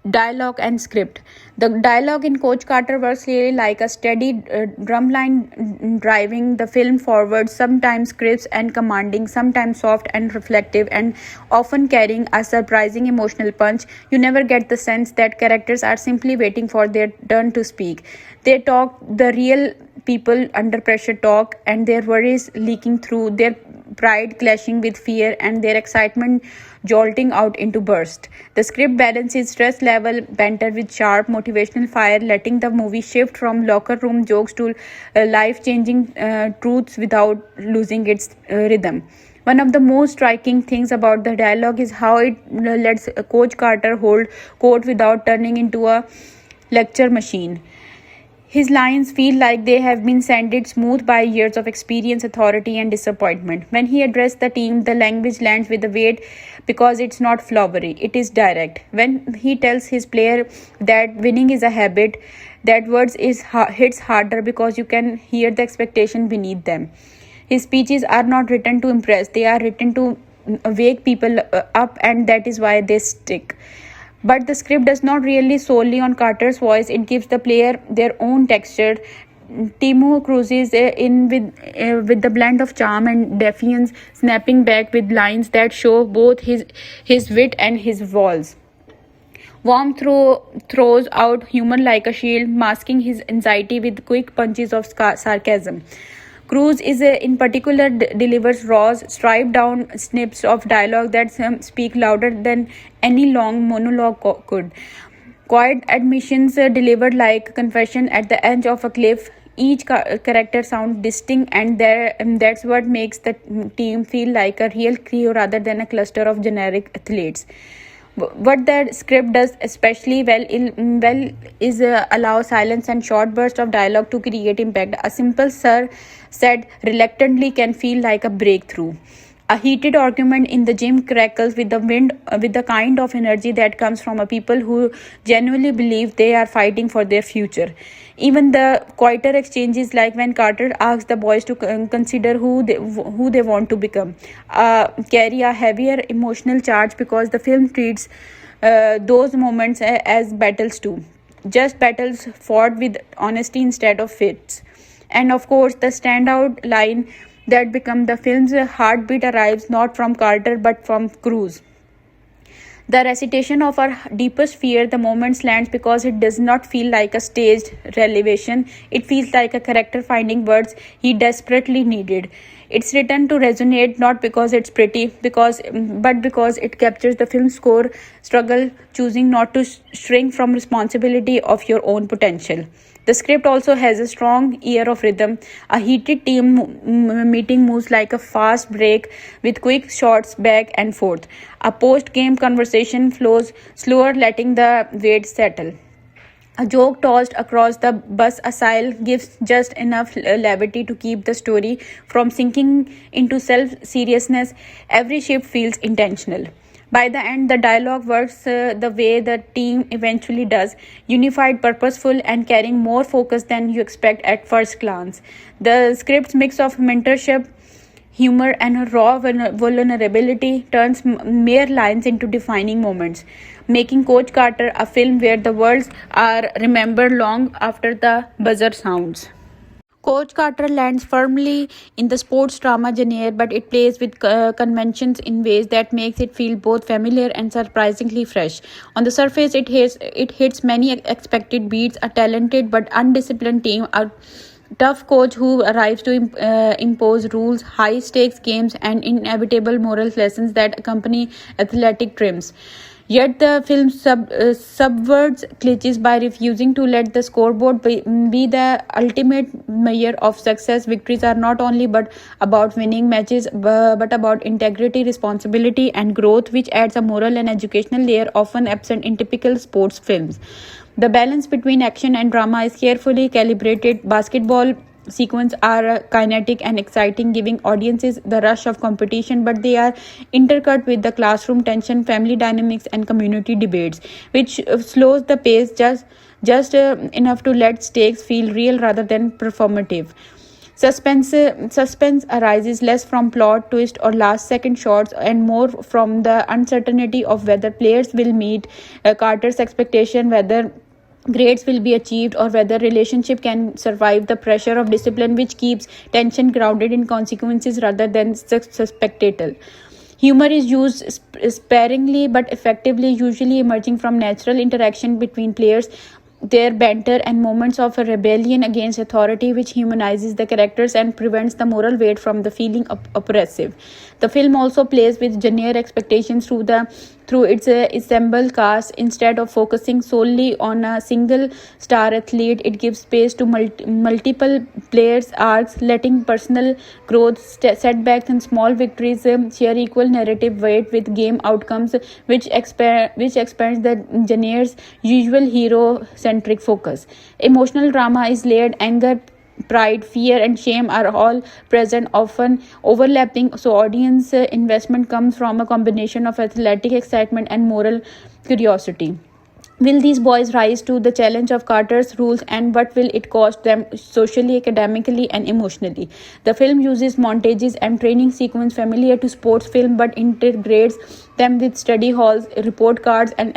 Dialogue and script. The dialogue in Coach Carter works really like a steady drumline driving the film forward, sometimes crisp and commanding, sometimes soft and reflective, and often carrying a surprising emotional punch. You never get the sense that characters are simply waiting for their turn to speak. They talk the real people under pressure talk, and their worries leaking through, their pride clashing with fear, and their excitement jolting out into burst. The script balances stress level banter with sharp motivational fire, letting the movie shift from locker room jokes to life changing truths without losing its rhythm. One of the most striking things about the dialogue is how it lets Coach Carter hold court without turning into a lecture machine. His lines feel like they have been sanded smooth by years of experience, authority, and disappointment. When he addresses the team, the language lands with a weight because it's not flowery, it is direct. When he tells his player that winning is a habit, that hits harder because you can hear the expectation beneath them. His speeches are not written to impress, they are written to wake people up, and that is why they stick. But the script does not really solely on Carter's voice, it gives the player their own texture. Timo cruises with the blend of charm and defiance, snapping back with lines that show both his wit and his walls. Worm throws out humor like a shield, masking his anxiety with quick punches of sarcasm. Cruz in particular delivers raw, striped-down snips of dialogue that speak louder than any long monologue could. Quiet admissions delivered like confession at the edge of a cliff. Each character sounds distinct, and that's what makes the team feel like a real crew rather than a cluster of generic athletes. What the script does especially well is allow silence and short bursts of dialogue to create impact. A simple "sir" said reluctantly can feel like a breakthrough. A heated argument in the gym crackles with with the kind of energy that comes from a people who genuinely believe they are fighting for their future. Even the quieter exchanges, like when Carter asks the boys to consider who they want to become, carry a heavier emotional charge because the film treats those moments as battles too. Just battles fought with honesty instead of fits. And of course, the standout line that become the film's heartbeat arrives not from Carter but from Cruz. The recitation of our deepest fear, the moment lands because it does not feel like a staged revelation. It feels like a character finding words he desperately needed. It's written to resonate not because it's pretty, but because it captures the film's core struggle, choosing not to shrink from responsibility of your own potential. The script also has a strong ear of rhythm. A heated team meeting moves like a fast break with quick shots back and forth. A post game conversation flows slower, letting the weight settle. A joke tossed across the bus aisle gives just enough levity to keep the story from sinking into self seriousness. Every shift feels intentional. By the end, the dialogue works the way the team eventually does, unified, purposeful, and carrying more focus than you expect at first glance. The script's mix of mentorship, humor, and raw vulnerability turns mere lines into defining moments, making Coach Carter a film where the words are remembered long after the buzzer sounds. Coach Carter lands firmly in the sports drama genre, but it plays with conventions in ways that makes it feel both familiar and surprisingly fresh. On the surface, it hits many expected beats. A talented but undisciplined team tough coach who arrives to impose rules, high stakes games, and inevitable moral lessons that accompany athletic trims. Yet the film subverts cliches by refusing to let the scoreboard be the ultimate measure of success. Victories are not only but about winning matches, but about integrity, responsibility, and growth, which adds a moral and educational layer often absent in typical sports films. The balance between action and drama is carefully calibrated. Basketball sequences are kinetic and exciting, giving audiences the rush of competition, but they are intercut with the classroom tension, family dynamics, and community debates, which slows the pace just enough to let stakes feel real rather than performative. Suspense arises less from plot twist or last second shots and more from the uncertainty of whether players will meet Carter's expectation, whether grades will be achieved, or whether relationship can survive the pressure of discipline, which keeps tension grounded in consequences rather than spectacle. Humor is used sparingly but effectively, usually emerging from natural interaction between players, their banter, and moments of a rebellion against authority, which humanizes the characters and prevents the moral weight from the feeling oppressive. The film also plays with genre expectations through its assembled cast. Instead of focusing solely on a single star athlete, it gives space to multiple players' arcs, letting personal growth, setbacks, and small victories share equal narrative weight with game outcomes, which expands the genre's usual hero-centric focus. Emotional drama is layered. Anger, pride, fear, and shame are all present, often overlapping, so audience investment comes from a combination of athletic excitement and moral curiosity. Will these boys rise to the challenge of Carter's rules, and what will it cost them socially, academically, and emotionally? The film uses montages and training sequences familiar to sports film but integrates them with study halls, report cards, and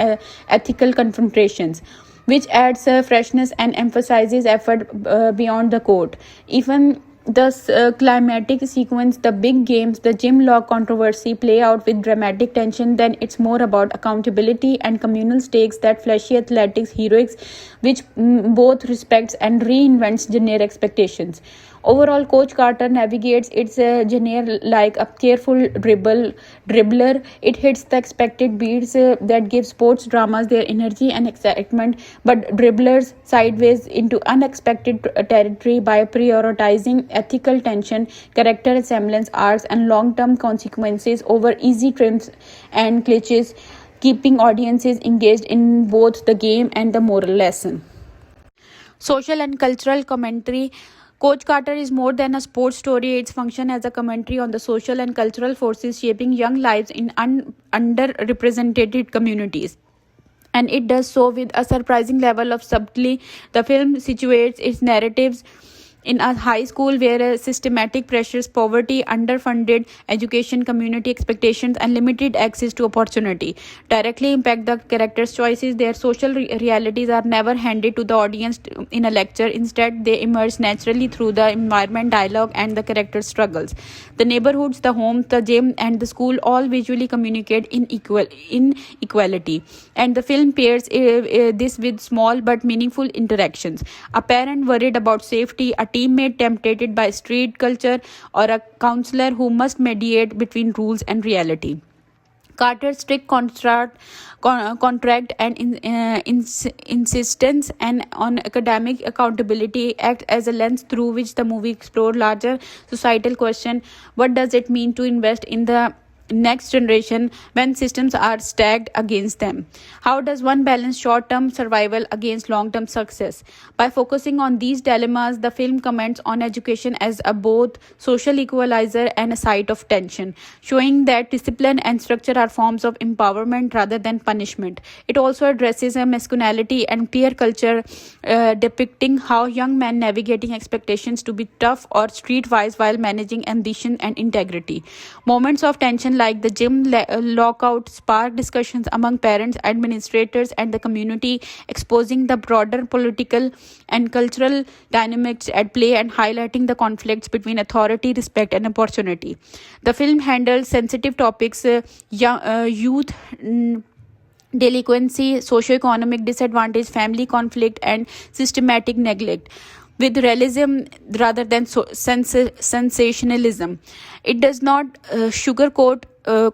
ethical confrontations, which adds freshness and emphasizes effort beyond the court. Even the climatic sequence, the big games, the gym lock controversy play out with dramatic tension. Then it's more about accountability and communal stakes that flashy athletics heroics, which both respects and reinvents genre expectations. Overall, Coach Carter navigates its genre like a careful dribbler. It hits the expected beats that give sports dramas their energy and excitement, but dribblers sideways into unexpected territory by prioritizing ethical tension, character semblance arcs, and long-term consequences over easy trims and glitches, keeping audiences engaged in both the game and the moral lesson. Social and cultural commentary. Coach Carter is more than a sports story. Its function as a commentary on the social and cultural forces shaping young lives in underrepresented communities. And it does so with a surprising level of subtlety. The film situates its narratives in a high school where systematic pressures, poverty, underfunded education, community expectations, and limited access to opportunity directly impact the characters' choices. Their social realities are never handed to the audience in a lecture. Instead, they emerge naturally through the environment, dialogue, and the characters' struggles. The neighborhoods, the homes, the gym, and the school all visually communicate inequality. And the film pairs this with small but meaningful interactions. A parent worried about safety, a teammate tempted by street culture, or a counselor who must mediate between rules and reality. Carter's strict contract and insistence and on academic accountability act as a lens through which the movie explores larger societal question. What does it mean to invest in the next generation when systems are stacked against them? How does one balance short-term survival against long-term success? By focusing on these dilemmas, the film comments on education as a both social equalizer and a site of tension, showing that discipline and structure are forms of empowerment rather than punishment. It also addresses a masculinity and peer culture, depicting how young men navigating expectations to be tough or streetwise while managing ambition and integrity. Moments of tension like the gym lockout spark discussions among parents, administrators, and the community, exposing the broader political and cultural dynamics at play and highlighting the conflicts between authority, respect, and opportunity. The film handles sensitive topics, youth delinquency, socioeconomic disadvantage, family conflict, and systematic neglect, with realism rather than sensationalism. It does not sugarcoat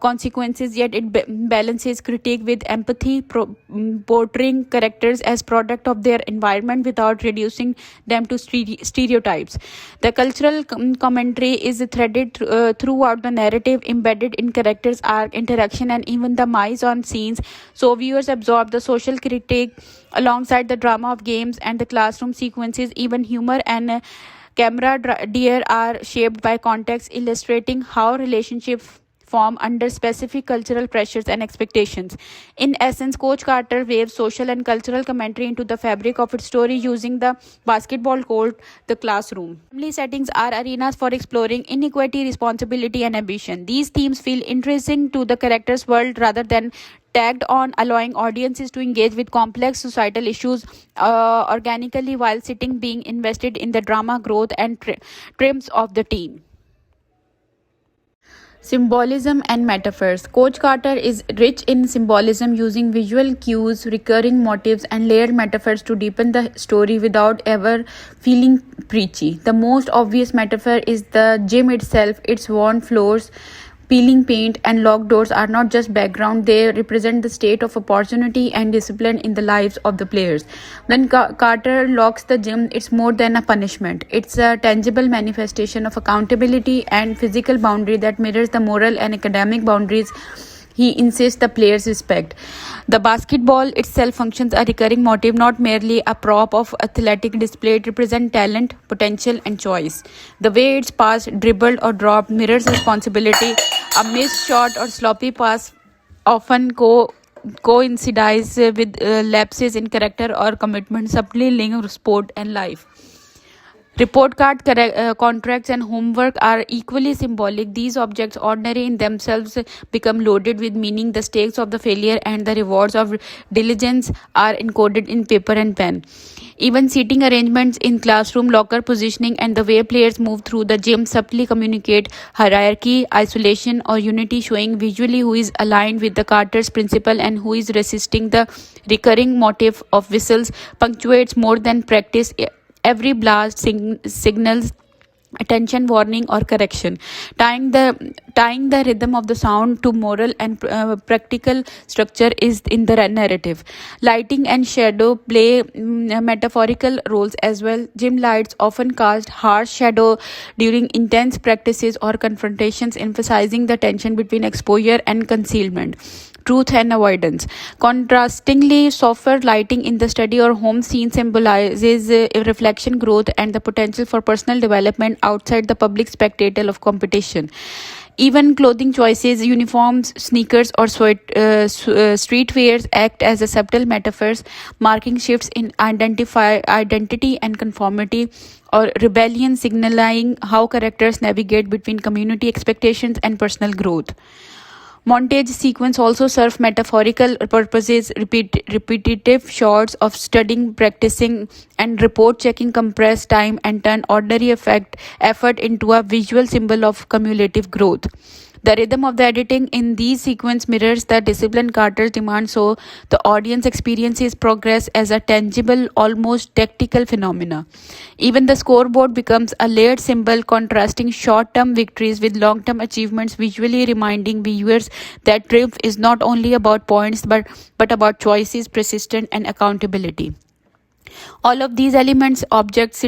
consequences, yet it balances critique with empathy, portraying characters as product of their environment without reducing them to stereotypes. The cultural commentary is threaded throughout the narrative, embedded in characters' arc, interaction, and even the mise on scenes, so viewers absorb the social critique alongside the drama of games and the classroom sequences. Even humor and camera dear are shaped by context, illustrating how relationships form under specific cultural pressures and expectations. In essence, Coach Carter weaves social and cultural commentary into the fabric of its story using the basketball court, the classroom. Family settings are arenas for exploring inequality, responsibility, and ambition. These themes feel interesting to the character's world rather than tagged on, allowing audiences to engage with complex societal issues organically while sitting being invested in the drama, growth, and triumphs of the team. Symbolism and metaphors. Coach Carter is rich in symbolism, using visual cues, recurring motifs, and layered metaphors to deepen the story without ever feeling preachy. The most obvious metaphor is the gym itself. Its worn floors, peeling paint, and locked doors are not just background, they represent the state of opportunity and discipline in the lives of the players. When Carter locks the gym, it's more than a punishment. It's a tangible manifestation of accountability and physical boundary that mirrors the moral and academic boundaries he insists the players respect. The basketball itself functions a recurring motive, not merely a prop of athletic display. It represents talent, potential, and choice. The way it's passed, dribbled, or dropped mirrors responsibility. A missed shot or sloppy pass often coincides with lapses in character or commitment, subtly linking sport and life. Report card, contracts, and homework are equally symbolic. These objects, ordinary in themselves, become loaded with meaning. The stakes of the failure and the rewards of diligence are encoded in paper and pen. Even seating arrangements in classroom, locker positioning, and the way players move through the gym subtly communicate hierarchy, isolation, or unity, showing visually who is aligned with the Carter's principle and who is resisting. The recurring motif of whistles punctuates more than practice. Every blast signals attention, warning, or correction, tying the rhythm of the sound to moral and practical structure is in the narrative. Lighting and shadow play metaphorical roles as well. Gym lights often cast harsh shadow during intense practices or confrontations, emphasizing the tension between exposure and concealment, truth and avoidance. Contrastingly, softer lighting in the study or home scene symbolizes reflection, growth, and the potential for personal development outside the public spectacle of competition. Even clothing choices, uniforms, sneakers, or streetwears act as a subtle metaphors, marking shifts in identity and conformity, or rebellion, signaling how characters navigate between community expectations and personal growth. Montage sequence also serve metaphorical purposes. Repetitive shots of studying, practicing, and report checking compress time and turn ordinary effort into a visual symbol of cumulative growth. The rhythm of the editing in these sequences mirrors the discipline Carter's demands, so the audience experiences progress as a tangible, almost tactical phenomena. Even the scoreboard becomes a layered symbol, contrasting short-term victories with long-term achievements, visually reminding viewers that triumph is not only about points but about choices, persistence, and accountability. All of these elements, objects,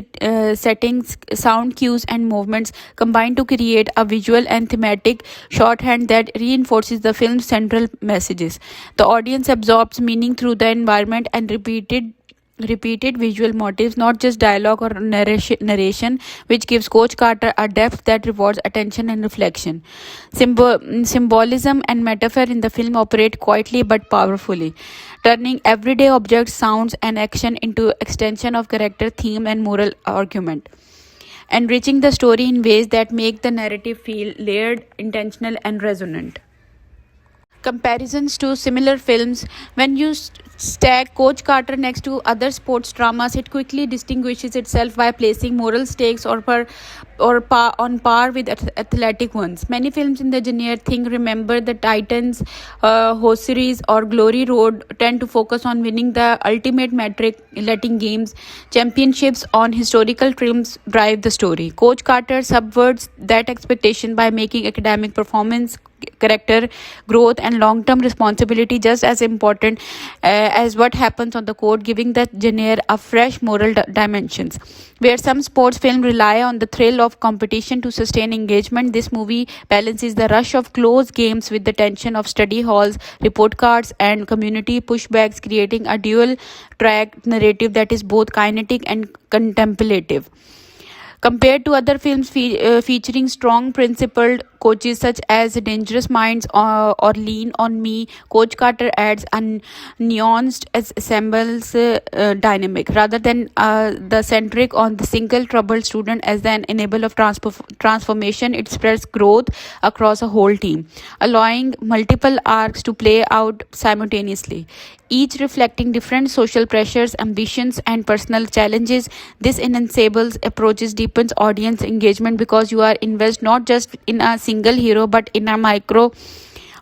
settings, sound cues, and movements combine to create a visual and thematic shorthand that reinforces the film's central messages. The audience absorbs meaning through the environment and repeated visual motifs, not just dialogue or narration, which gives Coach Carter a depth that rewards attention and reflection. Symbolism and metaphor in the film operate quietly but powerfully, turning everyday objects, sounds, and action into extension of character, theme, and moral argument, enriching the story in ways that make the narrative feel layered, intentional, and resonant. comparisons to similar films. When you stack Coach Carter next to other sports dramas, it quickly distinguishes itself by placing moral stakes on par with athletic ones. Many films in the genre think Remember the Titans, Hosieries, or Glory Road tend to focus on winning the ultimate metric, letting games championships on historical triumphs drive the story. Coach Carter subverts that expectation by making academic performance, character growth, and long-term responsibility just as important as what happens on the court, giving the genre a fresh moral dimensions. Where some sports films rely on the thrill of competition to sustain engagement, this movie balances the rush of close games with the tension of study halls, report cards, and community pushbacks, creating a dual track narrative that is both kinetic and contemplative. Compared to other films featuring strong principled coaches such as Dangerous Minds or Lean on Me, Coach Carter adds a nuanced ensembles dynamic rather than the centric on the single troubled student as an enabler of transformation. It spreads growth across a whole team, allowing multiple arcs to play out simultaneously, each reflecting different social pressures, ambitions, and personal challenges. This enables approaches deepens audience engagement because you are invested not just in a single hero but in a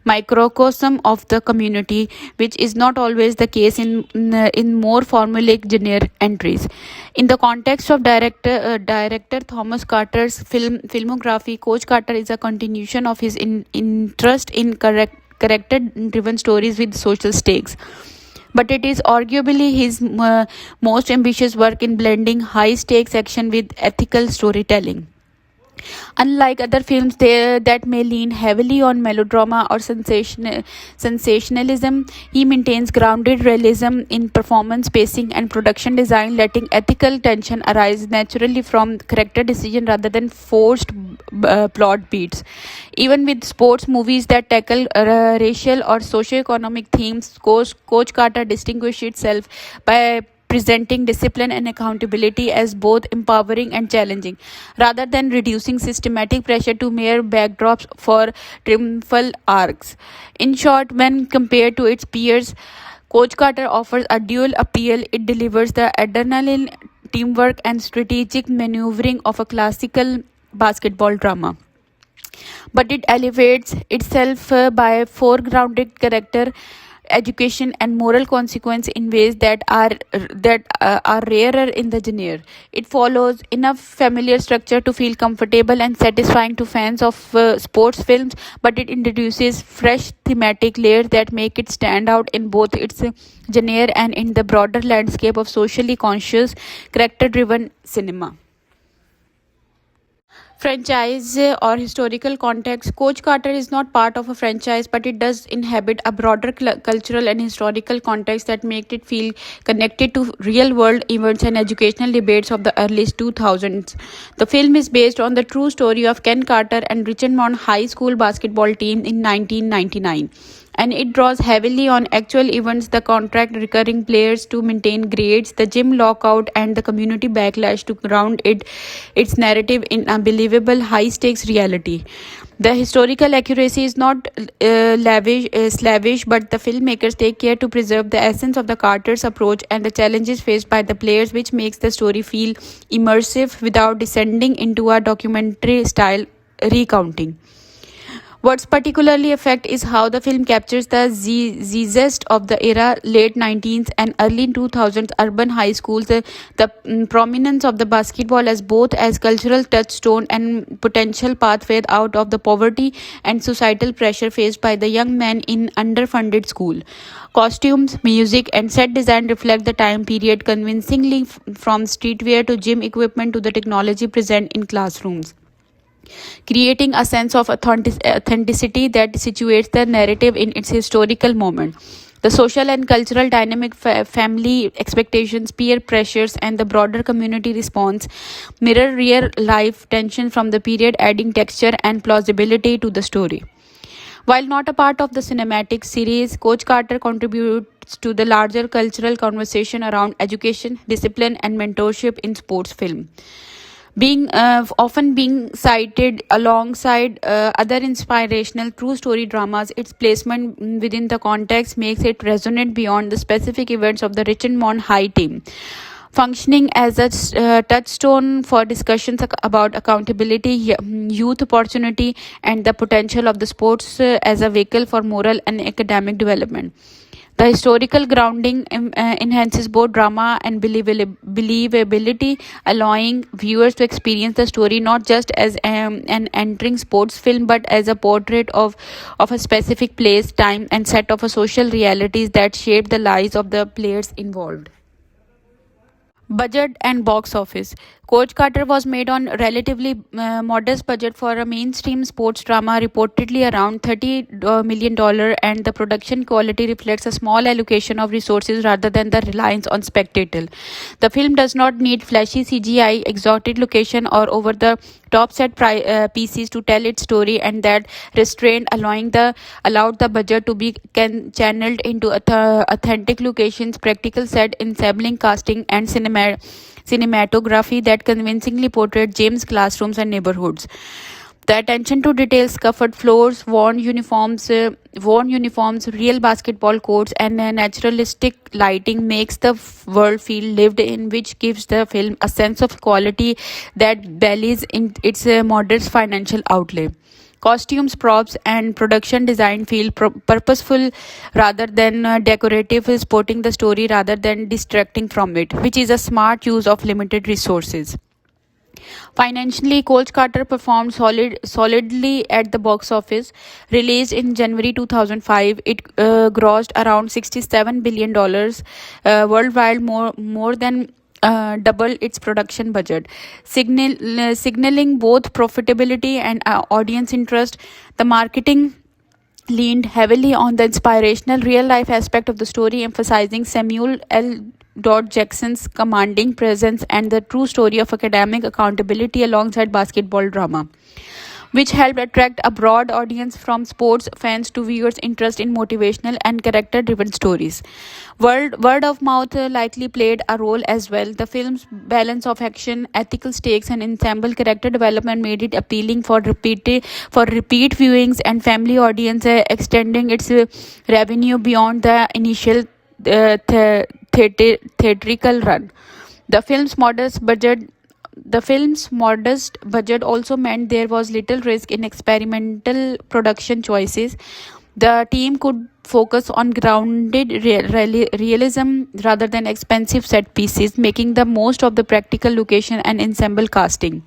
microcosm of the community, which is not always the case in more formulaic genre entries. In the context of director Thomas Carter's filmography, Coach Carter is a continuation of his interest in character driven stories with social stakes, but it is arguably his most ambitious work in blending high stakes action with ethical storytelling. Unlike other films that may lean heavily on melodrama or sensationalism, he maintains grounded realism in performance, pacing, and production design, letting ethical tension arise naturally from character decision rather than forced plot beats. Even with sports movies that tackle racial or socio-economic themes, Coach Carter distinguished itself by presenting discipline and accountability as both empowering and challenging, rather than reducing systematic pressure to mere backdrops for triumphal arcs. In short, when compared to its peers, Coach Carter offers a dual appeal. It delivers the adrenaline, teamwork, and strategic maneuvering of a classical basketball drama, but it elevates itself by foregrounded character, education, and moral consequence in ways that are rarer in the genre. It follows enough familiar structure to feel comfortable and satisfying to fans of sports films, but it introduces fresh thematic layers that make it stand out in both its genre and in the broader landscape of socially conscious, character driven cinema. Franchise or historical context. Coach Carter is not part of a franchise, but it does inhabit a broader cultural and historical context that make it feel connected to real world events and educational debates of the early 2000s. The film is based on the true story of Ken Carter and Richmond High School basketball team in 1999, and it draws heavily on actual events, the contract recurring players to maintain grades, the gym lockout, and the community backlash to ground its narrative in a believable high stakes reality. The historical accuracy is not slavish, but the filmmakers take care to preserve the essence of the Carter's approach and the challenges faced by the players, which makes the story feel immersive without descending into a documentary style recounting. What's particularly effect is how the film captures the zest of the era, late 19th and early 2000s urban high schools, the prominence of the basketball as both as cultural touchstone and potential pathway out of the poverty and societal pressure faced by the young men in underfunded school. Costumes, music, and set design reflect the time period convincingly, from streetwear to gym equipment to the technology present in classrooms, creating a sense of authenticity that situates the narrative in its historical moment. The social and cultural dynamic, family expectations, peer pressures, and the broader community response mirror real life tension from the period, adding texture and plausibility to the story. While not a part of the cinematic series, Coach Carter contributes to the larger cultural conversation around education, discipline, and mentorship in sports film. being often being cited alongside other inspirational true story dramas. Its placement within the context makes it resonate beyond the specific events of the Richmond High team, functioning as a touchstone for discussions about accountability, youth opportunity, and the potential of the sports as a vehicle for moral and academic development. The historical grounding enhances both drama and believability, allowing viewers to experience the story not just as an entering sports film but as a portrait of a specific place, time, and set of a social realities that shape the lives of the players involved. Budget and box office. Coach Carter was made on relatively modest budget for a mainstream sports drama, reportedly around $30 million, and the production quality reflects a small allocation of resources rather than the reliance on spectacle. The film does not need flashy CGI, exotic location, or over the top set pieces to tell its story, and that restraint allowed the budget to be channeled into authentic locations, practical set ensembling, casting, and cinematography that convincingly portrayed James' classrooms and neighborhoods. The attention to details, covered floors, worn uniforms, real basketball courts, and naturalistic lighting makes the world feel lived in, which gives the film a sense of quality that belies in its modest financial outlay. Costumes, props, and production design feel purposeful rather than decorative, supporting the story rather than distracting from it, which is a smart use of limited resources. Financially, Coach Carter performed solidly at the box office. Released in January 2005, it grossed around $67 billion worldwide, more than double its production budget, signaling both profitability and audience interest. The marketing leaned heavily on the inspirational real life aspect of the story, emphasizing Samuel L. Jackson's commanding presence and the true story of academic accountability alongside basketball drama, which helped attract a broad audience from sports fans to viewers' interest in motivational and character driven stories. Word of mouth likely played a role as well. The film's balance of action, ethical stakes, and ensemble character development made it appealing for repeat viewings and family audience, extending its revenue beyond the initial theatrical run. The film's modest budget also meant there was little risk in experimental production choices. The team could focus on grounded realism rather than expensive set pieces, making the most of the practical location and ensemble casting.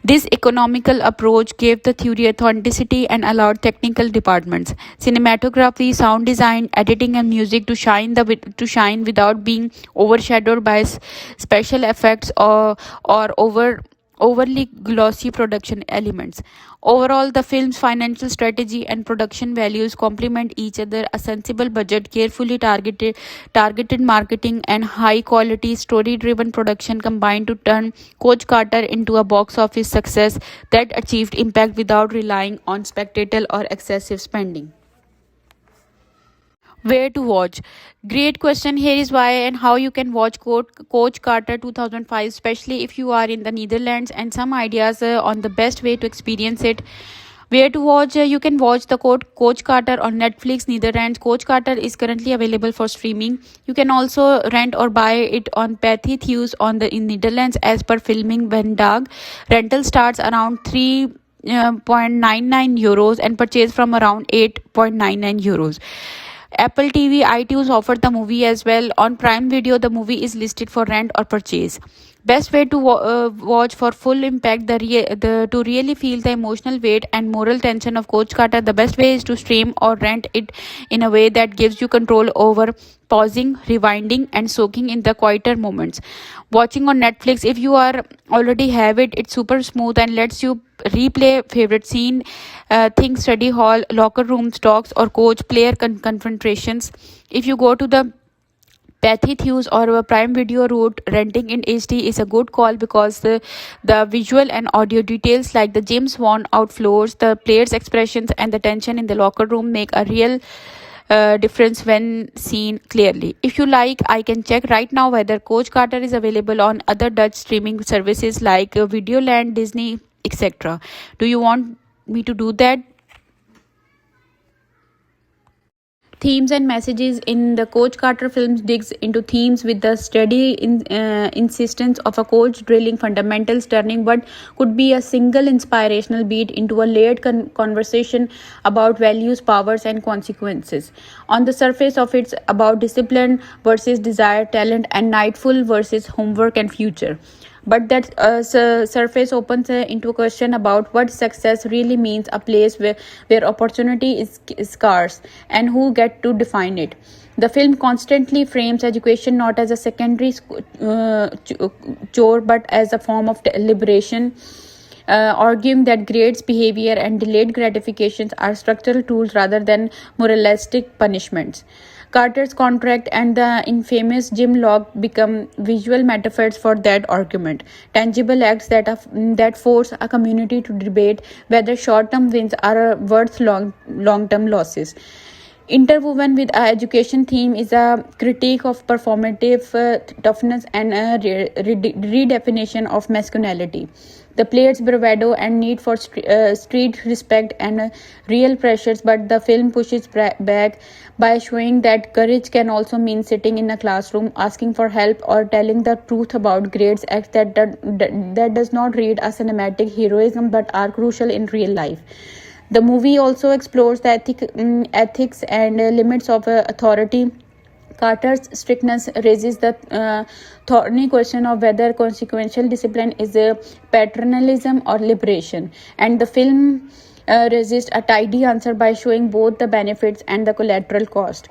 This economical approach gave the theory authenticity and allowed technical departments, cinematography, sound design, editing, and music to shine without being overshadowed by special effects or overly glossy production elements. Overall, the film's financial strategy and production values complement each other. A sensible budget, carefully targeted marketing, and high-quality story-driven production combined to turn Coach Carter into a box office success that achieved impact without relying on spectacle or excessive spending. Where to watch? Great question. Here is why and how you can watch Coach Carter 2005, especially if you are in the Netherlands, and some ideas on the best way to experience it. Where to watch? You can watch the Coach Carter on Netflix, Netherlands. Coach Carter is currently available for streaming. You can also rent or buy it on Pathy Thews in Netherlands as per Filming Vendag. Rental starts around 3.99 euros and purchase from around 8.99 euros. Apple TV, iTunes offer the movie as well. On Prime Video, the movie is listed for rent or purchase. Best way to watch for full impact, to really feel the emotional weight and moral tension of Coach Carter, the best way is to stream or rent it in a way that gives you control over pausing, rewinding, and soaking in the quieter moments. Watching on Netflix, if you are already have it, it's super smooth and lets you replay favorite scene, think study hall, locker room talks, or coach player confrontations. If you go to the Pathy Thews or a Prime Video route, renting in HD is a good call because the visual and audio details like the James worn out floors, the players' expressions, and the tension in the locker room make a difference when seen clearly. If you like, I can check right now whether Coach Carter is available on other Dutch streaming services like Videoland, Disney, etc. Do you want me to do that? Themes and messages in the Coach Carter films digs into themes with the steady insistence of a coach drilling fundamentals, turning what could be a single inspirational beat into a layered conversation about values, powers, and consequences. On the surface of it's about discipline versus desire, talent, and nightful versus homework and future. But that surface opens into a question about what success really means, a place where opportunity is scarce and who get to define it. The film constantly frames education not as a secondary chore but as a form of liberation, arguing that grades, behavior, and delayed gratifications are structural tools rather than moralistic punishments. Carter's contract and the infamous gym log become visual metaphors for that argument, tangible acts that force a community to debate whether short-term wins are worth long-term losses. Interwoven with our education theme is a critique of performative toughness and a redefinition of masculinity. The player's bravado and need for street respect and real pressures, but the film pushes back by showing that courage can also mean sitting in a classroom, asking for help, or telling the truth about grades acts that does not read as cinematic heroism but are crucial in real life. The movie also explores the ethics and limits of authority. Carter's strictness raises the thorny question of whether consequential discipline is a paternalism or liberation, and the film resists a tidy answer by showing both the benefits and the collateral cost.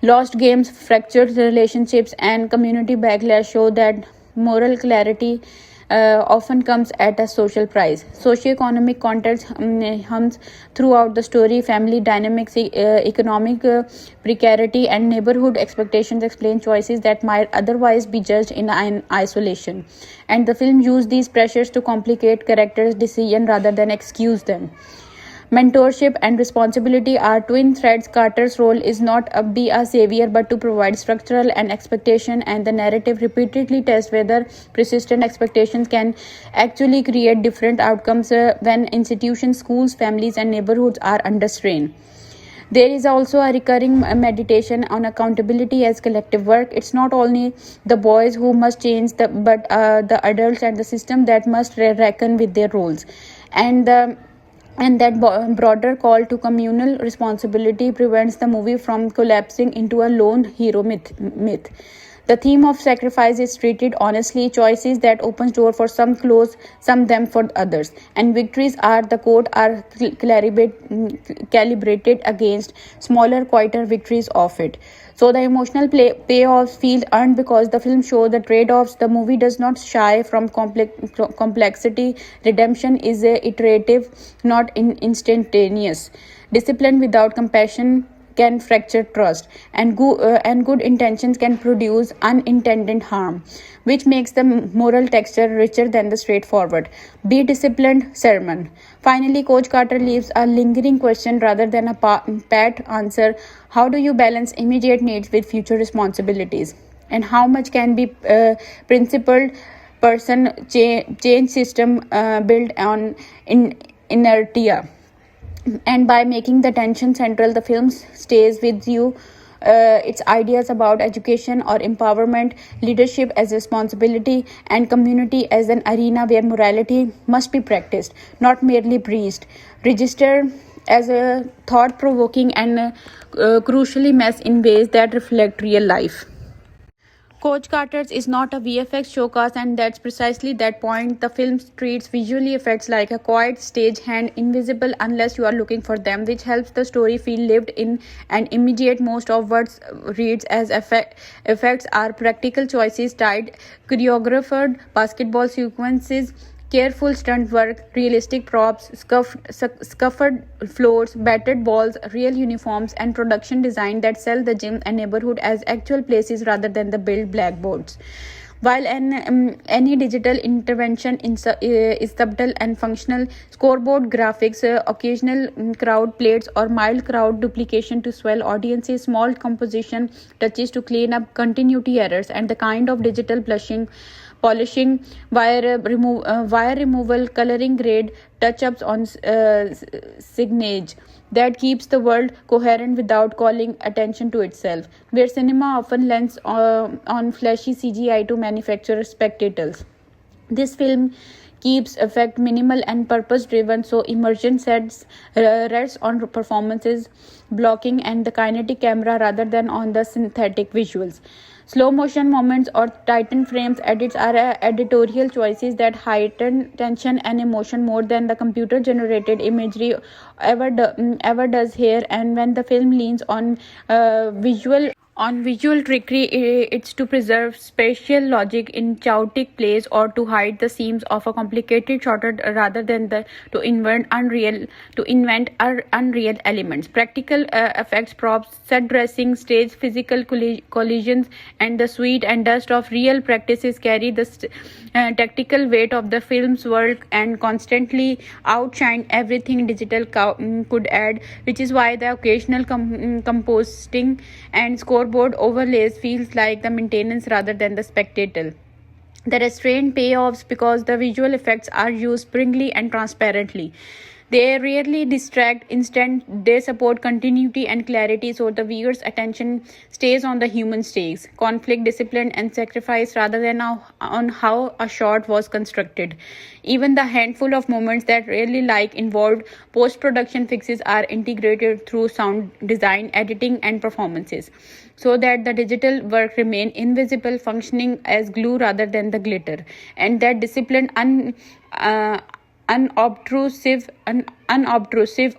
Lost games, fractured relationships, and community backlash show that moral clarity often comes at a social price. Socioeconomic context hums throughout the story. Family dynamics, economic precarity, and neighborhood expectations explain choices that might otherwise be judged in isolation. And the film used these pressures to complicate characters' decisions rather than excuse them. Mentorship and responsibility are twin threads. Carter's role is not to be a savior but to provide structural and expectation, and the narrative repeatedly tests whether persistent expectations can actually create different outcomes when institutions, schools, families, and neighborhoods are under strain. There is also a recurring meditation on accountability as collective work. It's not only the boys who must change, but the adults and the system that must reckon with their roles. And that broader call to communal responsibility prevents the movie from collapsing into a lone hero myth. The theme of sacrifice is treated honestly. Choices that opens door for some, close some them for others, and victories are the quote are calibrated against smaller, quieter victories of it. So the emotional payoffs feel earned because the film shows the trade-offs. The movie does not shy from complexity. Redemption is iterative, not instantaneous. Discipline without compassion can fracture trust, and good intentions can produce unintended harm, which makes the moral texture richer than the straightforward be disciplined sermon. Finally, Coach Carter leaves a lingering question rather than a pat answer. How do you balance immediate needs with future responsibilities? And how much can be principled person change system built on inertia? And by making the tension central, the film stays with you. Its ideas about education or empowerment, leadership as responsibility, and community as an arena where morality must be practiced, not merely preached, register as a thought-provoking and crucially mess in ways that reflect real life. Coach Carter's is not a VFX showcase, and that's precisely that point. The film treats visual effects like a quiet stage hand, invisible unless you are looking for them, which helps the story feel lived in and immediate. Most of what reads as effects are practical choices, tied, choreographed basketball sequences, careful stunt work, realistic props, scuffed floors, battered balls, real uniforms, and production design that sell the gym and neighborhood as actual places rather than the built blackboards. While any digital intervention is subtle and functional, scoreboard graphics, occasional crowd plates, or mild crowd duplication to swell audiences, small composition touches to clean up continuity errors, and the kind of digital polishing, wire removal, coloring grade, touch-ups on signage that keeps the world coherent without calling attention to itself. Where cinema often lends on flashy CGI to manufacture spectacles, this film keeps effect minimal and purpose driven, so immersion sets rests on performances, blocking, and the kinetic camera rather than on the synthetic visuals. Slow motion moments or tightened frames edits are editorial choices that heighten tension and emotion more than the computer generated imagery ever does here. And when the film leans on visual trickery, it's to preserve spatial logic in chaotic plays or to hide the seams of a complicated shorter rather than to invent unreal elements. Practical effects, props, set dressing, stage physical collisions, and the sweat and dust of real practices carry the tactical weight of the film's work and constantly outshine everything digital could add, which is why the occasional composting and scoreboard overlays feels like the maintenance rather than the spectacle. The restraint payoffs because the visual effects are used sparingly and transparently. They rarely distract, instead, they support continuity and clarity so the viewer's attention stays on the human stakes, conflict, discipline, and sacrifice rather than on how a shot was constructed. Even the handful of moments that rarely involved post production fixes are integrated through sound design, editing, and performances so that the digital work remain invisible, functioning as glue rather than the glitter. And that disciplined unobtrusive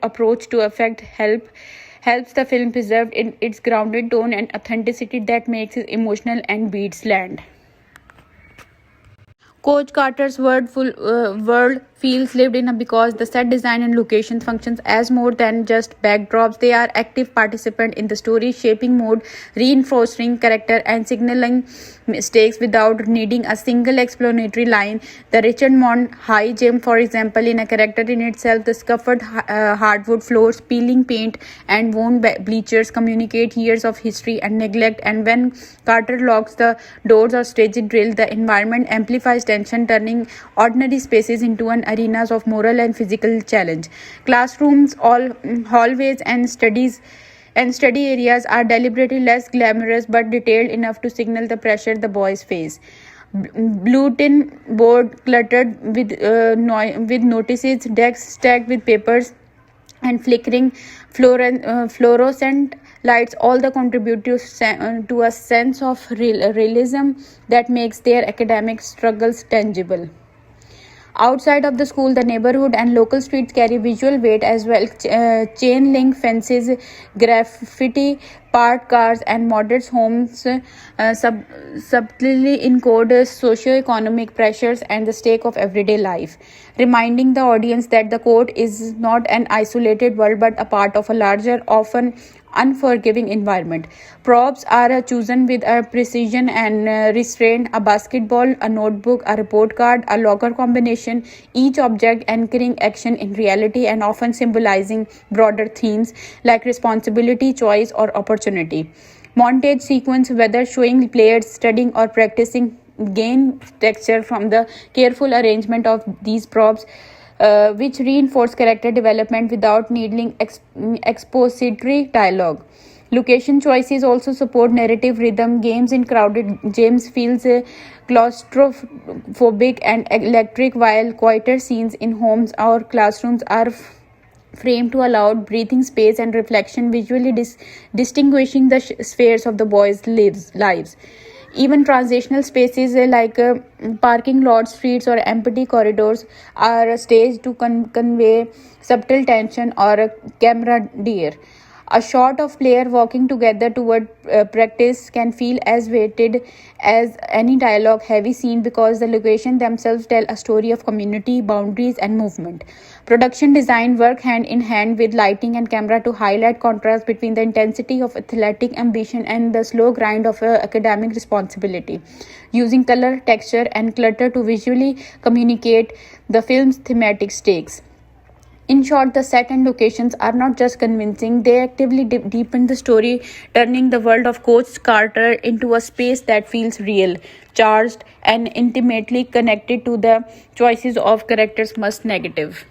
approach to effect helps the film preserve in its grounded tone and authenticity that makes it emotional and beats land. Coach Carter's world feels lived in because the set design and location functions as more than just backdrops. They are active participants in the story shaping mode, reinforcing character and signaling mistakes without needing a single explanatory line. The Richmond High Gym, for example, in a character in itself, the scuffed hardwood floors, peeling paint, and worn bleachers communicate years of history and neglect. And when Carter locks the doors or stages drill, the environment amplifies tension, turning ordinary spaces into an arenas of moral and physical challenge. Classrooms, all hallways, and study areas are deliberately less glamorous but detailed enough to signal the pressure the boys face. Bulletin board cluttered with notices, desks stacked with papers, and flickering fluorescent lights all the contribute to a sense of realism that makes their academic struggles tangible. Outside of the school, the neighborhood and local streets carry visual weight as well. Chain link fences, graffiti, parked cars, and modest homes subtly encode socio-economic pressures and the stake of everyday life, reminding the audience that the court is not an isolated world but a part of a larger, often unforgiving environment. Props are chosen with a precision and restraint: a basketball, a notebook, a report card, a locker combination, each object anchoring action in reality and often symbolizing broader themes like responsibility, choice, or opportunity. Montage sequence, whether showing players studying or practicing, gain texture from the careful arrangement of these props, which reinforce character development without needing expository dialogue. Location choices also support narrative rhythm. Games in crowded gyms feels claustrophobic and electric, while quieter scenes in homes or classrooms are framed to allow breathing space and reflection, visually distinguishing the spheres of the boys' lives. Even transitional spaces like parking lots, streets, or empty corridors are staged to convey subtle tension or camaraderie. A shot of player walking together toward practice can feel as weighted as any dialogue heavy scene because the location themselves tell a story of community, boundaries, and movement. Production design work hand in hand with lighting and camera to highlight contrast between the intensity of athletic ambition and the slow grind of academic responsibility, using color, texture, and clutter to visually communicate the film's thematic stakes. In short, the set and locations are not just convincing, they actively deepen the story, turning the world of Coach Carter into a space that feels real, charged, and intimately connected to the choices of characters most negative.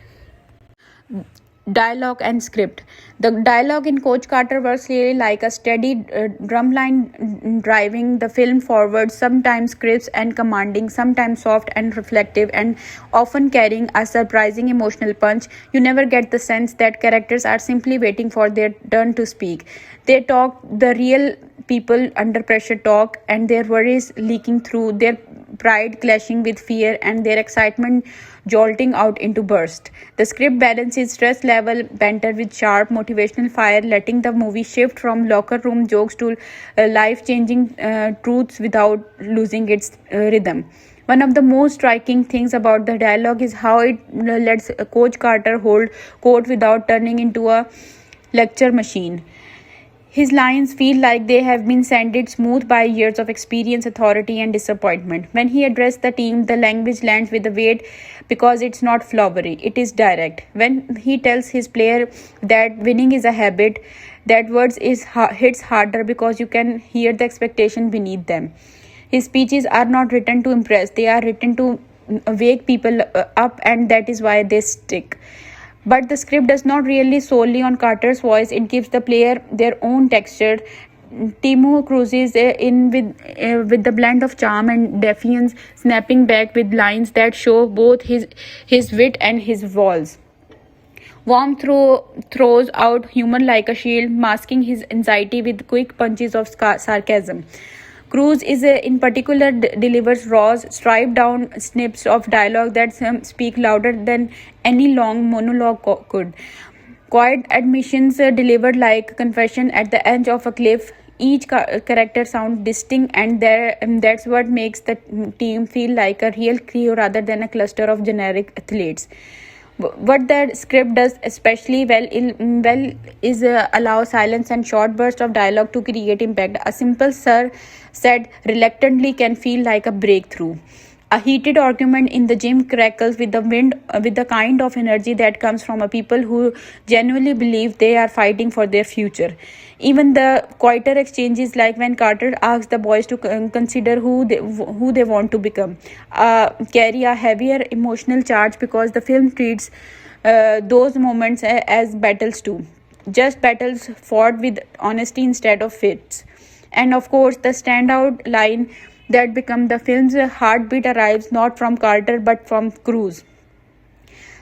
Dialogue and script. The dialogue in Coach Carter works really like a steady drumline driving the film forward, sometimes crisp and commanding, sometimes soft and reflective, and often carrying a surprising emotional punch. You never get the sense that characters are simply waiting for their turn to speak. They talk the real people under pressure talk, and their worries leaking through, their pride clashing with fear, and their excitement jolting out into burst. The script balances stress level banter with sharp motivational fire, letting the movie shift from locker room jokes to life changing truths without losing its rhythm. One of the most striking things about the dialogue is how it lets Coach Carter hold court without turning into a lecture machine. His lines feel like they have been sanded smooth by years of experience, authority, and disappointment. When he addresses the team, the language lands with a weight because it's not flowery, it is direct. When he tells his player that winning is a habit, that hits harder because you can hear the expectation beneath them. His speeches are not written to impress, they are written to wake people up, and that is why they stick. But the script does not really solely on Carter's voice, it gives the player their own texture. Timo cruises in with the blend of charm and defiance, snapping back with lines that show both his wit and his walls. Worm throws out humor like a shield, masking his anxiety with quick punches of sarcasm. Cruz in particular delivers raw, striped-down snips of dialogue that speak louder than any long monologue could. Quiet admissions delivered like confession at the edge of a cliff. Each character sounds distinct, and that's what makes the team feel like a real crew rather than a cluster of generic athletes. What the script does especially well is allow silence and short bursts of dialogue to create impact. A simple "sir" said reluctantly can feel like a breakthrough. A heated argument in the gym crackles with the kind of energy that comes from a people who genuinely believe they are fighting for their future. Even the quieter exchanges, like when Carter asks the boys to consider who they want to become, carry a heavier emotional charge because the film treats those moments as battles too. Just battles fought with honesty instead of fits. And of course, the standout line that become the film's heartbeat arrives not from Carter but from Cruz.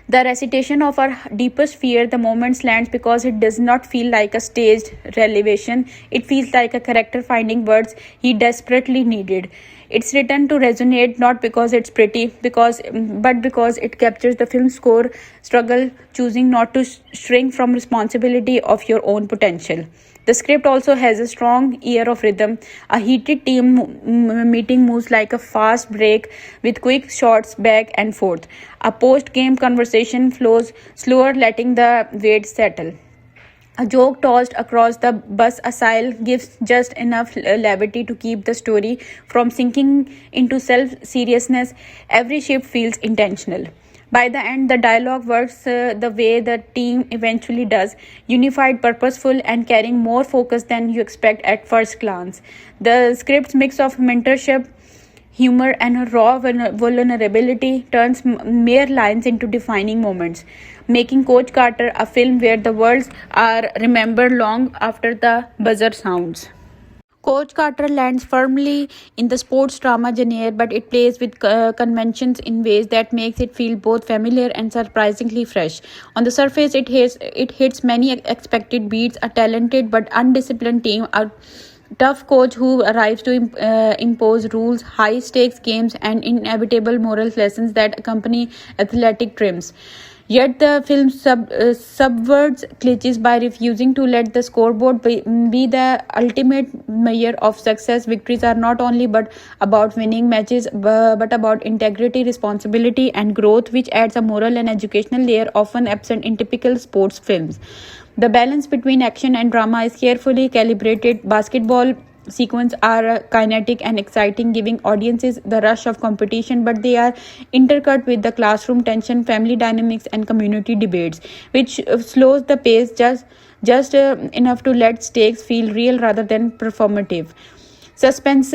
The recitation of our deepest fear, the moments lands because it does not feel like a staged revelation. It feels like a character finding words he desperately needed. It's written to resonate not because it's pretty, but because it captures the film's core struggle, choosing not to shrink from responsibility of your own potential. The script also has a strong ear of rhythm. A heated team meeting moves like a fast break with quick shots back and forth. A post-game conversation flows slower, letting the weight settle. A joke tossed across the bus aisle gives just enough levity to keep the story from sinking into self-seriousness. Every shift feels intentional. By the end, the dialogue works the way the team eventually does, unified, purposeful, and carrying more focus than you expect at first glance. The script's mix of mentorship, humor, and raw vulnerability turns mere lines into defining moments, making Coach Carter a film where the words are remembered long after the buzzer sounds. Coach Carter lands firmly in the sports drama genre, but it plays with conventions in ways that makes it feel both familiar and surprisingly fresh. On the surface, it hits many expected beats. A talented but undisciplined team tough coach who arrives to impose rules, high stakes games, and inevitable moral lessons that accompany athletic trims. Yet the film subverts cliches by refusing to let the scoreboard be the ultimate measure of success. Victories are not only but about winning matches, but about integrity, responsibility, and growth, which adds a moral and educational layer often absent in typical sports films. The balance between action and drama is carefully calibrated. Basketball sequences are kinetic and exciting, giving audiences the rush of competition, but they are intercut with the classroom tension, family dynamics, and community debates, which slows the pace just enough to let stakes feel real rather than performative. Suspense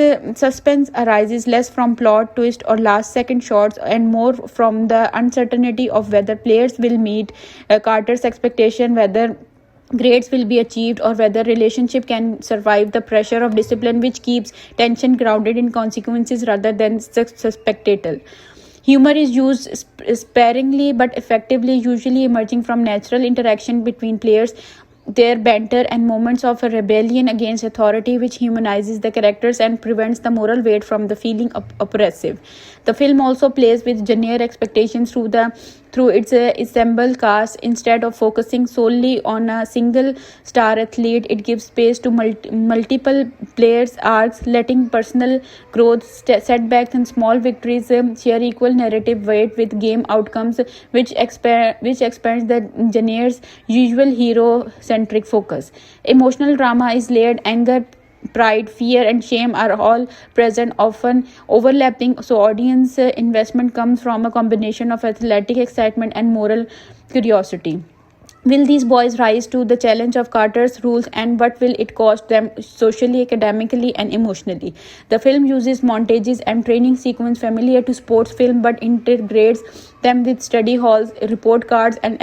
arises less from plot twist or last second shots and more from the uncertainty of whether players will meet Carter's expectation, whether grades will be achieved, or whether relationship can survive the pressure of discipline, which keeps tension grounded in consequences rather than spectacle. Humor is used sparingly but effectively, usually emerging from natural interaction between players, their banter, and moments of a rebellion against authority, which humanizes the characters and prevents the moral weight from the feeling oppressive. The film also plays with genre expectations through its assembled cast. Instead of focusing solely on a single star athlete, it gives space to multiple players' arcs, letting personal growth, setbacks, and small victories share equal narrative weight with game outcomes, which expands the genre's usual hero-centric focus. Emotional drama is layered. Anger, pride, fear, and shame are all present, often overlapping, so audience investment comes from a combination of athletic excitement and moral curiosity. Will these boys rise to the challenge of Carter's rules, and what will it cost them socially, academically, and emotionally? The film uses montages and training sequences familiar to sports film but integrates them with study halls, report cards, and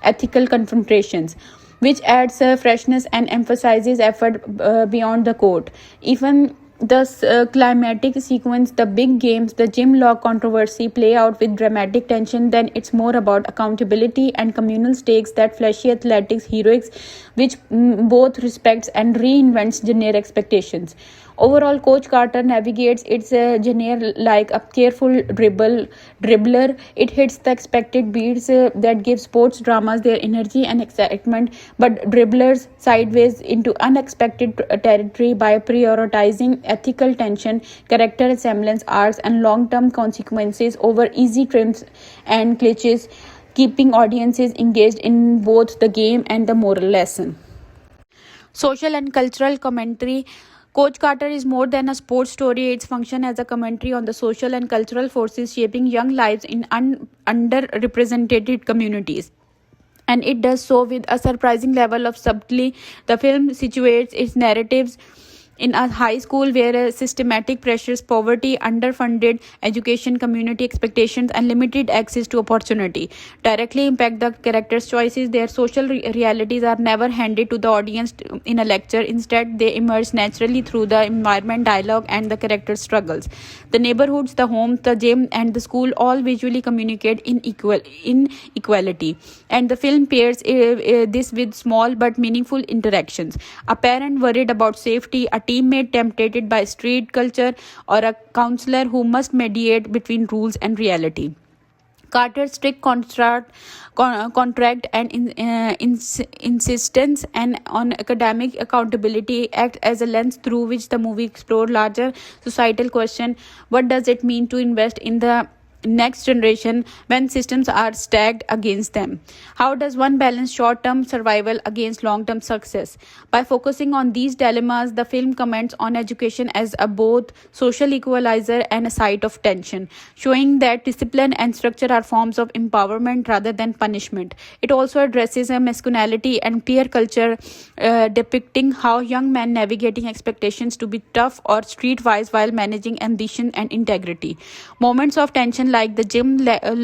ethical confrontations, which adds freshness and emphasizes effort beyond the court. Even the climatic sequence, the big games, the gym lock controversy play out with dramatic tension. Then it's more about accountability and communal stakes that flashy athletics heroics, which both respects and reinvents genre expectations. Overall, Coach Carter navigates its genre like a careful dribbler. It hits the expected beats that give sports dramas their energy and excitement, but dribblers sideways into unexpected territory by prioritizing ethical tension, character semblance arcs, and long-term consequences over easy trims and glitches, keeping audiences engaged in both the game and the moral lesson. Social and cultural commentary. Coach Carter is more than a sports story. Its function as a commentary on the social and cultural forces shaping young lives in underrepresented communities. And it does so with a surprising level of subtlety. The film situates its narratives in a high school where systematic pressures, poverty, underfunded education, community expectations, and limited access to opportunity directly impact the characters' choices. Their social realities are never handed to the audience in a lecture. Instead, they emerge naturally through the environment, dialogue, and the characters' struggles. The neighborhoods, the homes, the gym, and the school all visually communicate inequality. And the film pairs this with small but meaningful interactions. A parent worried about safety, a teammate tempted by street culture, or a counselor who must mediate between rules and reality. Carter's strict contract and insistence and on academic accountability act as a lens through which the movie explores larger societal question. What does it mean to invest in the next generation when systems are stacked against them? How does one balance short-term survival against long-term success? By focusing on these dilemmas, the film comments on education as a both social equalizer and a site of tension, showing that discipline and structure are forms of empowerment rather than punishment. It also addresses a masculinity and peer culture, depicting how young men navigating expectations to be tough or streetwise while managing ambition and integrity. Moments of tension like the gym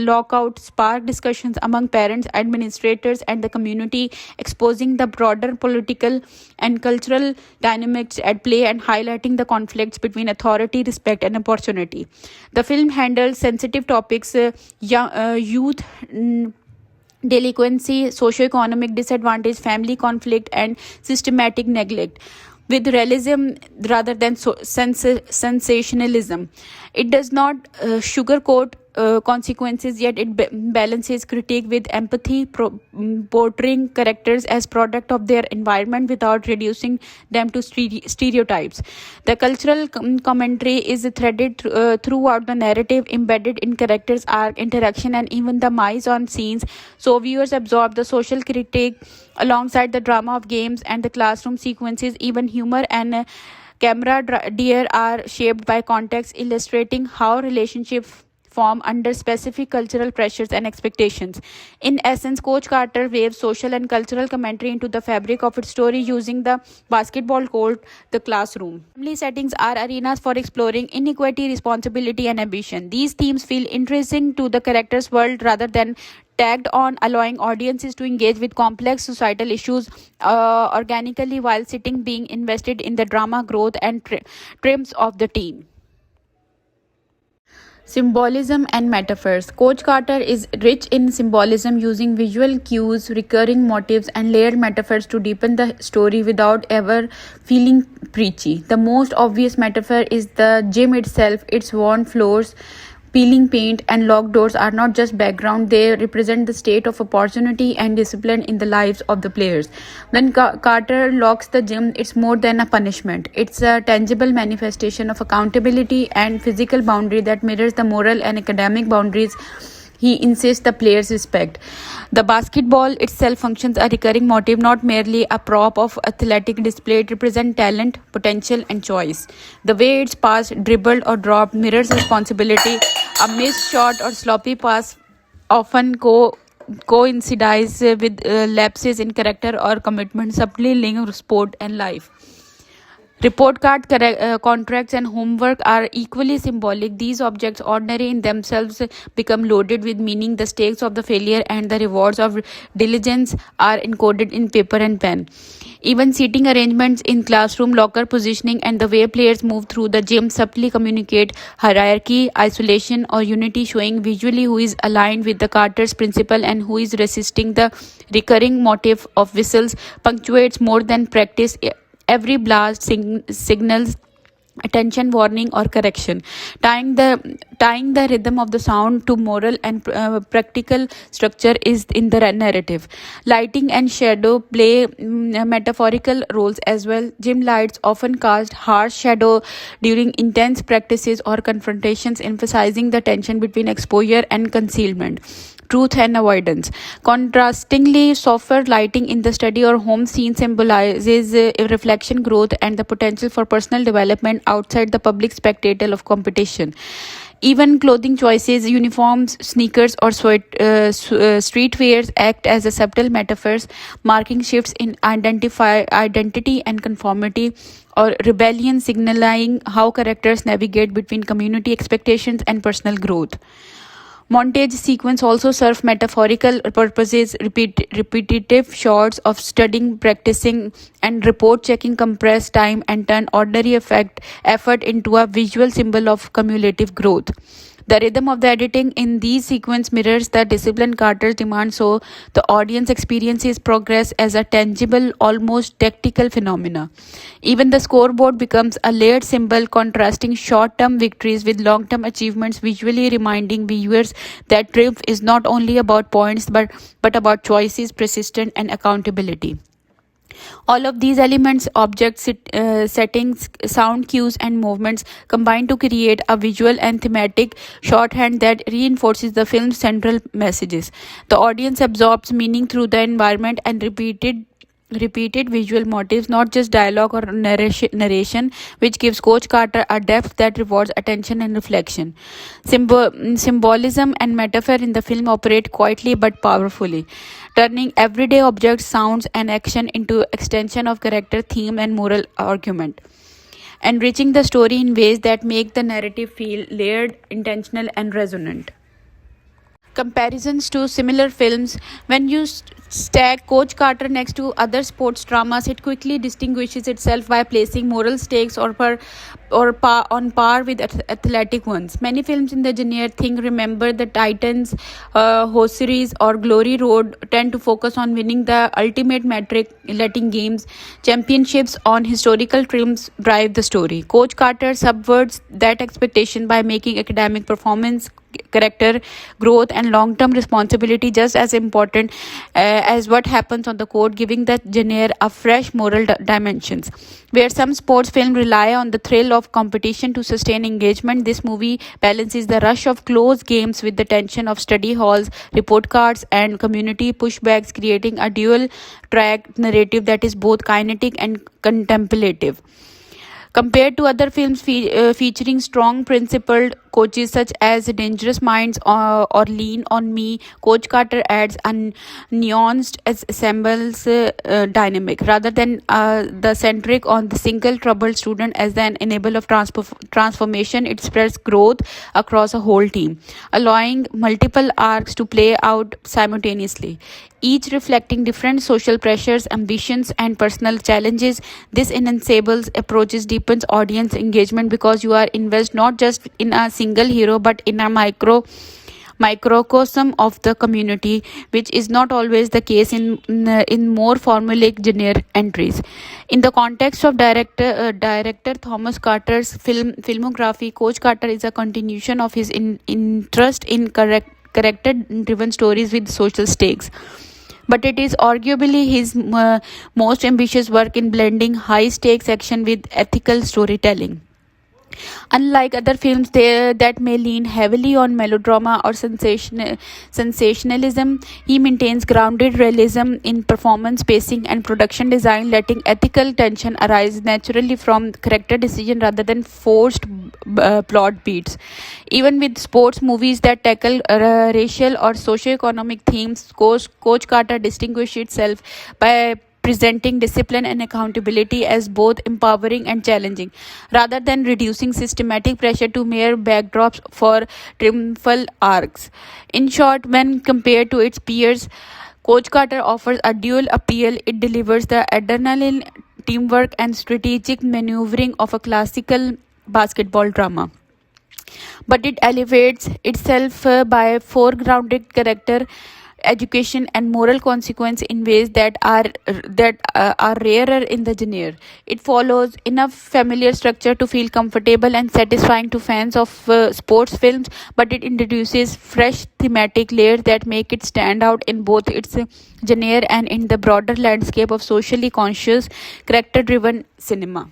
lockout spark discussions among parents, administrators, and the community, exposing the broader political and cultural dynamics at play and highlighting the conflicts between authority, respect, and opportunity. The film handles sensitive topics, youth delinquency, socioeconomic disadvantage, family conflict, and systematic neglect, with realism rather than sensationalism. It does not sugarcoat consequences, yet it balances critique with empathy, portraying characters as product of their environment without reducing them to stereotypes. The cultural commentary is threaded throughout the narrative, embedded in characters' arc, interaction, and even the mise on scenes, so viewers absorb the social critique alongside the drama of games and the classroom sequences. Even humor and camaraderie are shaped by context, illustrating how relationships form under specific cultural pressures and expectations. In essence, Coach Carter weaves social and cultural commentary into the fabric of its story using the basketball court, the classroom. Family settings are arenas for exploring inequality, responsibility, and ambition. These themes feel interesting to the character's world rather than tagged on, allowing audiences to engage with complex societal issues organically while sitting being invested in the drama, growth, and triumphs of the team. Symbolism and metaphors. Coach Carter is rich in symbolism, using visual cues, recurring motifs, and layered metaphors to deepen the story without ever feeling preachy. The most obvious metaphor is the gym itself. Its worn floors, peeling paint, and locked doors are not just background, they represent the state of opportunity and discipline in the lives of the players. When Carter locks the gym, it's more than a punishment. It's a tangible manifestation of accountability and physical boundary that mirrors the moral and academic boundaries he insists the players respect. The basketball itself functions a recurring motive, not merely a prop of athletic display. It represents talent, potential, and choice. The way it's passed, dribbled, or dropped mirrors responsibility. A missed shot or sloppy pass often coincides with lapses in character or commitment, subtly linked sport and life. Report card, contracts, and homework are equally symbolic. These objects, ordinary in themselves, become loaded with meaning. The stakes of the failure and the rewards of diligence are encoded in paper and pen. Even seating arrangements in classroom, locker positioning, and the way players move through the gym subtly communicate hierarchy, isolation, or unity, showing visually who is aligned with the Carter's principle and who is resisting. The recurring motif of whistles punctuates more than practice. Every blast signals attention, warning, or correction, tying the rhythm of the sound to moral and practical structure is in the narrative. Lighting and shadow play metaphorical roles as well. Gym lights often cast harsh shadow during intense practices or confrontations, emphasizing the tension between exposure and concealment, truth and avoidance. Contrastingly, softer lighting in the study or home scene symbolizes reflection, growth, and the potential for personal development outside the public spectacle of competition. Even clothing choices, uniforms, sneakers, or streetwears act as a subtle metaphors, marking shifts in identity and conformity, or rebellion, signaling how characters navigate between community expectations and personal growth. Montage sequence also serve metaphorical purposes. Repetitive shots of studying, practicing, and report checking compress time and turn ordinary effort into a visual symbol of cumulative growth. The rhythm of the editing in these sequences mirrors the discipline Carter's demands, so the audience experiences progress as a tangible, almost tactical phenomena. Even the scoreboard becomes a layered symbol, contrasting short-term victories with long-term achievements, visually reminding viewers that triumph is not only about points but about choices, persistence, and accountability. All of these elements, objects, settings, sound cues, and movements combine to create a visual and thematic shorthand that reinforces the film's central messages. The audience absorbs meaning through the environment and repeated visual motifs, not just dialogue or narration, which gives Coach Carter a depth that rewards attention and reflection. Symbolism and metaphor in the film operate quietly but powerfully, turning everyday objects, sounds, and action into extension of character, theme, and moral argument, enriching the story in ways that make the narrative feel layered, intentional, and resonant. Comparisons to similar films. When you stack Coach Carter next to other sports dramas, it quickly distinguishes itself by placing moral stakes or on par with athletic ones. Many films in the genre think Remember the Titans, Hosieries, or Glory Road tend to focus on winning the ultimate metric, letting games championships on historical triumphs drive the story. Coach Carter subverts that expectation by making academic performance, character growth, and long-term responsibility just as important as what happens on the court, giving the genre a fresh moral dimensions. Where some sports films rely on the thrill of competition to sustain engagement, this movie balances the rush of close games with the tension of study halls, report cards, and community pushbacks, creating a dual track narrative that is both kinetic and contemplative. Compared to other films featuring strong principled coaches such as Dangerous Minds or Lean on Me, Coach Carter adds a nuanced ensembles dynamic rather than the centric on the single troubled student as an enabler of transformation. It spreads growth across a whole team, allowing multiple arcs to play out simultaneously, each reflecting different social pressures, ambitions, and personal challenges. This enables approaches deepens audience engagement because you are invested not just in a single hero but in a microcosm of the community, which is not always the case in more formulaic genre entries. In the context of director Thomas Carter's filmography, Coach Carter is a continuation of his interest in character driven stories with social stakes, but it is arguably his most ambitious work in blending high stakes action with ethical storytelling. Unlike other films that may lean heavily on melodrama or sensationalism, he maintains grounded realism in performance, pacing, and production design, letting ethical tension arise naturally from character decision rather than forced plot beats. Even with sports movies that tackle racial or socio-economic themes, Coach Carter distinguished itself by presenting discipline and accountability as both empowering and challenging, rather than reducing systematic pressure to mere backdrops for triumphal arcs. In short, when compared to its peers, Coach Carter offers a dual appeal. It delivers the adrenaline, teamwork, and strategic maneuvering of a classical basketball drama, but it elevates itself by foregrounded character, education, and moral consequence in ways that are rarer in the genre. It follows enough familiar structure to feel comfortable and satisfying to fans of sports films, but it introduces fresh thematic layers that make it stand out in both its genre and in the broader landscape of socially conscious, character driven cinema.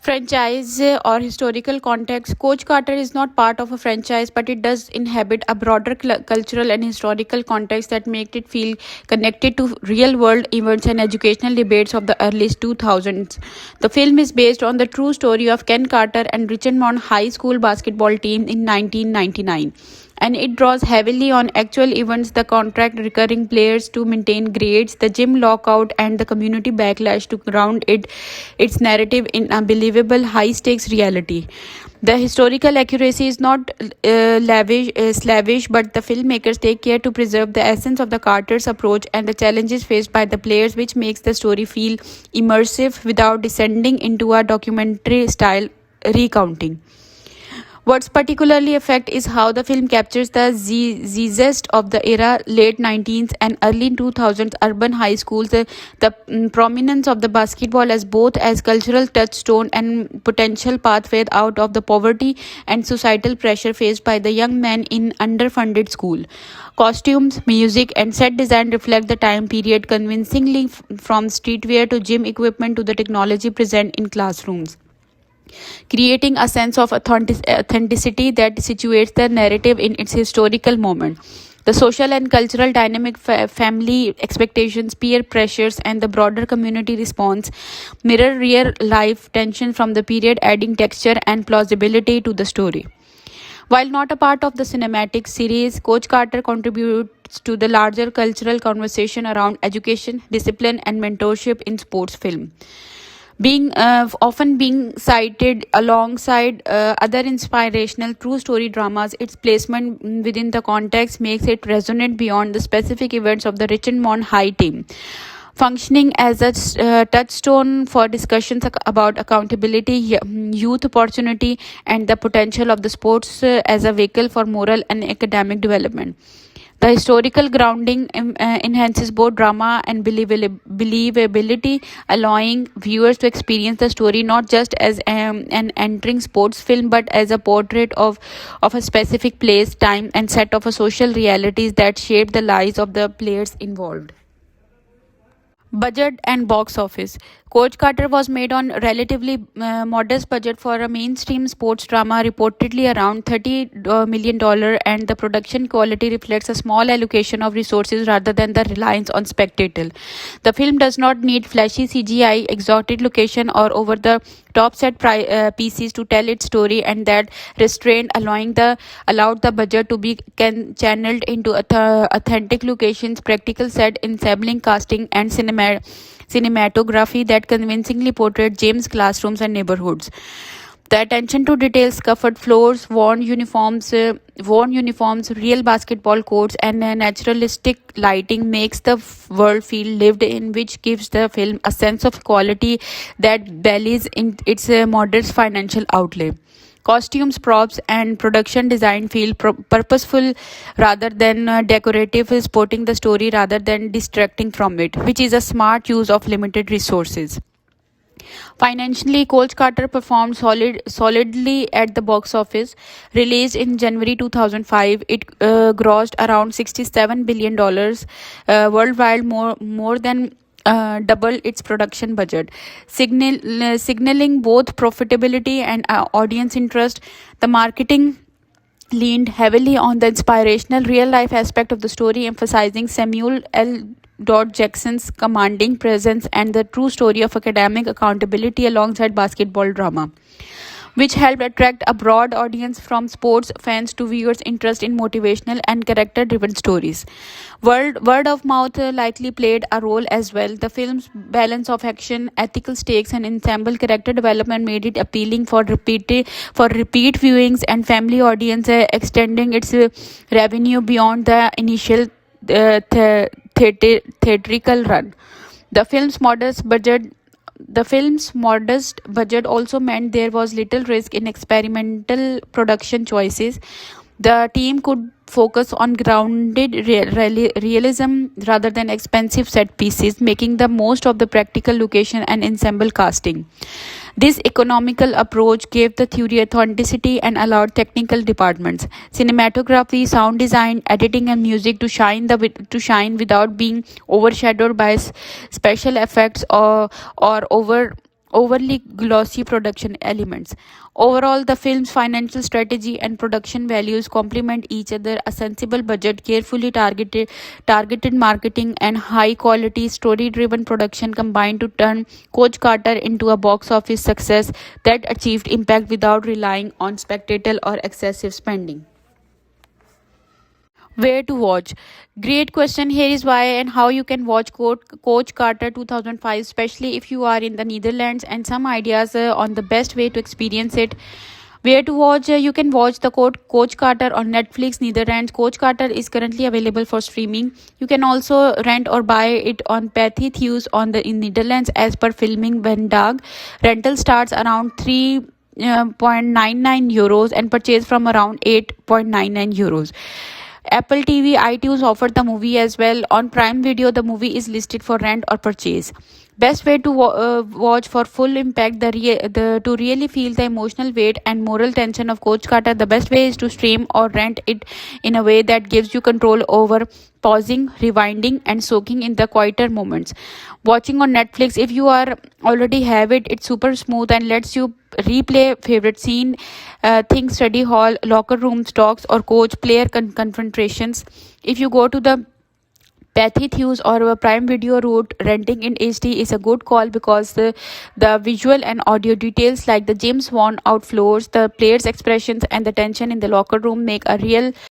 Franchise or historical context. Coach Carter is not part of a franchise, but it does inhabit a broader cultural and historical context that make it feel connected to real world events and educational debates of the early 2000s. The film is based on the true story of Ken Carter and Richmond High School basketball team in 1999, and it draws heavily on actual events, the contract recurring players to maintain grades, the gym lockout, and the community backlash to ground its narrative in a believable high stakes reality. The historical accuracy is not slavish, but the filmmakers take care to preserve the essence of the Carter's approach and the challenges faced by the players, which makes the story feel immersive without descending into a documentary style recounting. What's particularly effect is how the film captures the zest of the era, late 19th and early 2000s urban high schools, the prominence of the basketball as both as cultural touchstone and potential pathway out of the poverty and societal pressure faced by the young men in underfunded school. Costumes, music, and set design reflect the time period convincingly, from streetwear to gym equipment to the technology present in classrooms, creating a sense of authenticity that situates the narrative in its historical moment. The social and cultural dynamic, family expectations, peer pressures, and the broader community response mirror real life tension from the period, adding texture and plausibility to the story. While not a part of the cinematic series, Coach Carter contributes to the larger cultural conversation around education, discipline, and mentorship in sports film, being often being cited alongside other inspirational true story dramas. Its placement within the context makes it resonate beyond the specific events of the Richmond High team. functioning as a touchstone for discussions about accountability, youth opportunity, and the potential of the sports as a vehicle for moral and academic development. The historical grounding enhances both drama and believability, allowing viewers to experience the story not just as an entering sports film but as a portrait of a specific place, time, and set of a social realities that shape the lives of the players involved. Budget and box office. Coach Carter was made on relatively modest budget for a mainstream sports drama, reportedly around $30 million, and the production quality reflects a small allocation of resources rather than the reliance on spectacle. The film does not need flashy CGI, exotic location, or over the top set pieces to tell its story, and that restraint allowed the budget to be channeled into authentic locations, practical set ensembling, casting, and cinematography that convincingly portrayed James' classrooms and neighborhoods. The attention to details, covered floors, worn uniforms, real basketball courts, and naturalistic lighting makes the world feel lived in, which gives the film a sense of quality that belies in its modest financial outlay. Costumes, props, and production design feel purposeful rather than decorative, supporting the story rather than distracting from it, which is a smart use of limited resources. Financially, Coach Carter performed solidly at the box office. Released in January 2005, it grossed around $67 billion worldwide, more than double its production budget, signaling both profitability and audience interest. The marketing leaned heavily on the inspirational real life aspect of the story, emphasizing Samuel L. Jackson's commanding presence and the true story of academic accountability alongside basketball drama, which helped attract a broad audience from sports fans to viewers' interest in motivational and character driven stories. Word of mouth likely played a role as well. The film's balance of action, ethical stakes, and ensemble character development made it appealing for repeat viewings and family audience, extending its revenue beyond the initial theatrical run. The film's modest budget also meant there was little risk in experimental production choices. The team could focus on grounded realism rather than expensive set pieces, making the most of the practical location and ensemble casting. This economical approach gave the theory authenticity and allowed technical departments, cinematography, sound design, editing, and music to shine without being overshadowed by special effects or overly glossy production elements. Overall, the film's financial strategy and production values complement each other. A sensible budget, carefully targeted marketing, and high-quality story-driven production combined to turn Coach Carter into a box office success that achieved impact without relying on spectacle or excessive spending. Where to watch? Great question. Here is why and how you can watch Coach Carter 2005, especially if you are in the Netherlands, and some ideas on the best way to experience it. Where to watch? You can watch the Coach Carter on Netflix, Netherlands. Coach Carter is currently available for streaming. You can also rent or buy it on Pathy Thews in Netherlands as per Filming Vendag. Rental starts around 3.99 euros and purchase from around 8.99 euros. Apple TV, iTunes offer the movie as well. On Prime Video, the movie is listed for rent or purchase. Best way to watch for full impact, to really feel the emotional weight and moral tension of Coach Carter, the best way is to stream or rent it in a way that gives you control over pausing, rewinding, and soaking in the quieter moments. Watching on Netflix, if you are already have it, it's super smooth and lets you replay favorite scene, think study hall, locker room talks, or coach player confrontations. If you go to the Pathy Thews or a Prime Video route, renting in HD is a good call because the visual and audio details like the James worn out floors, the players' expressions, and the tension in the locker room make a real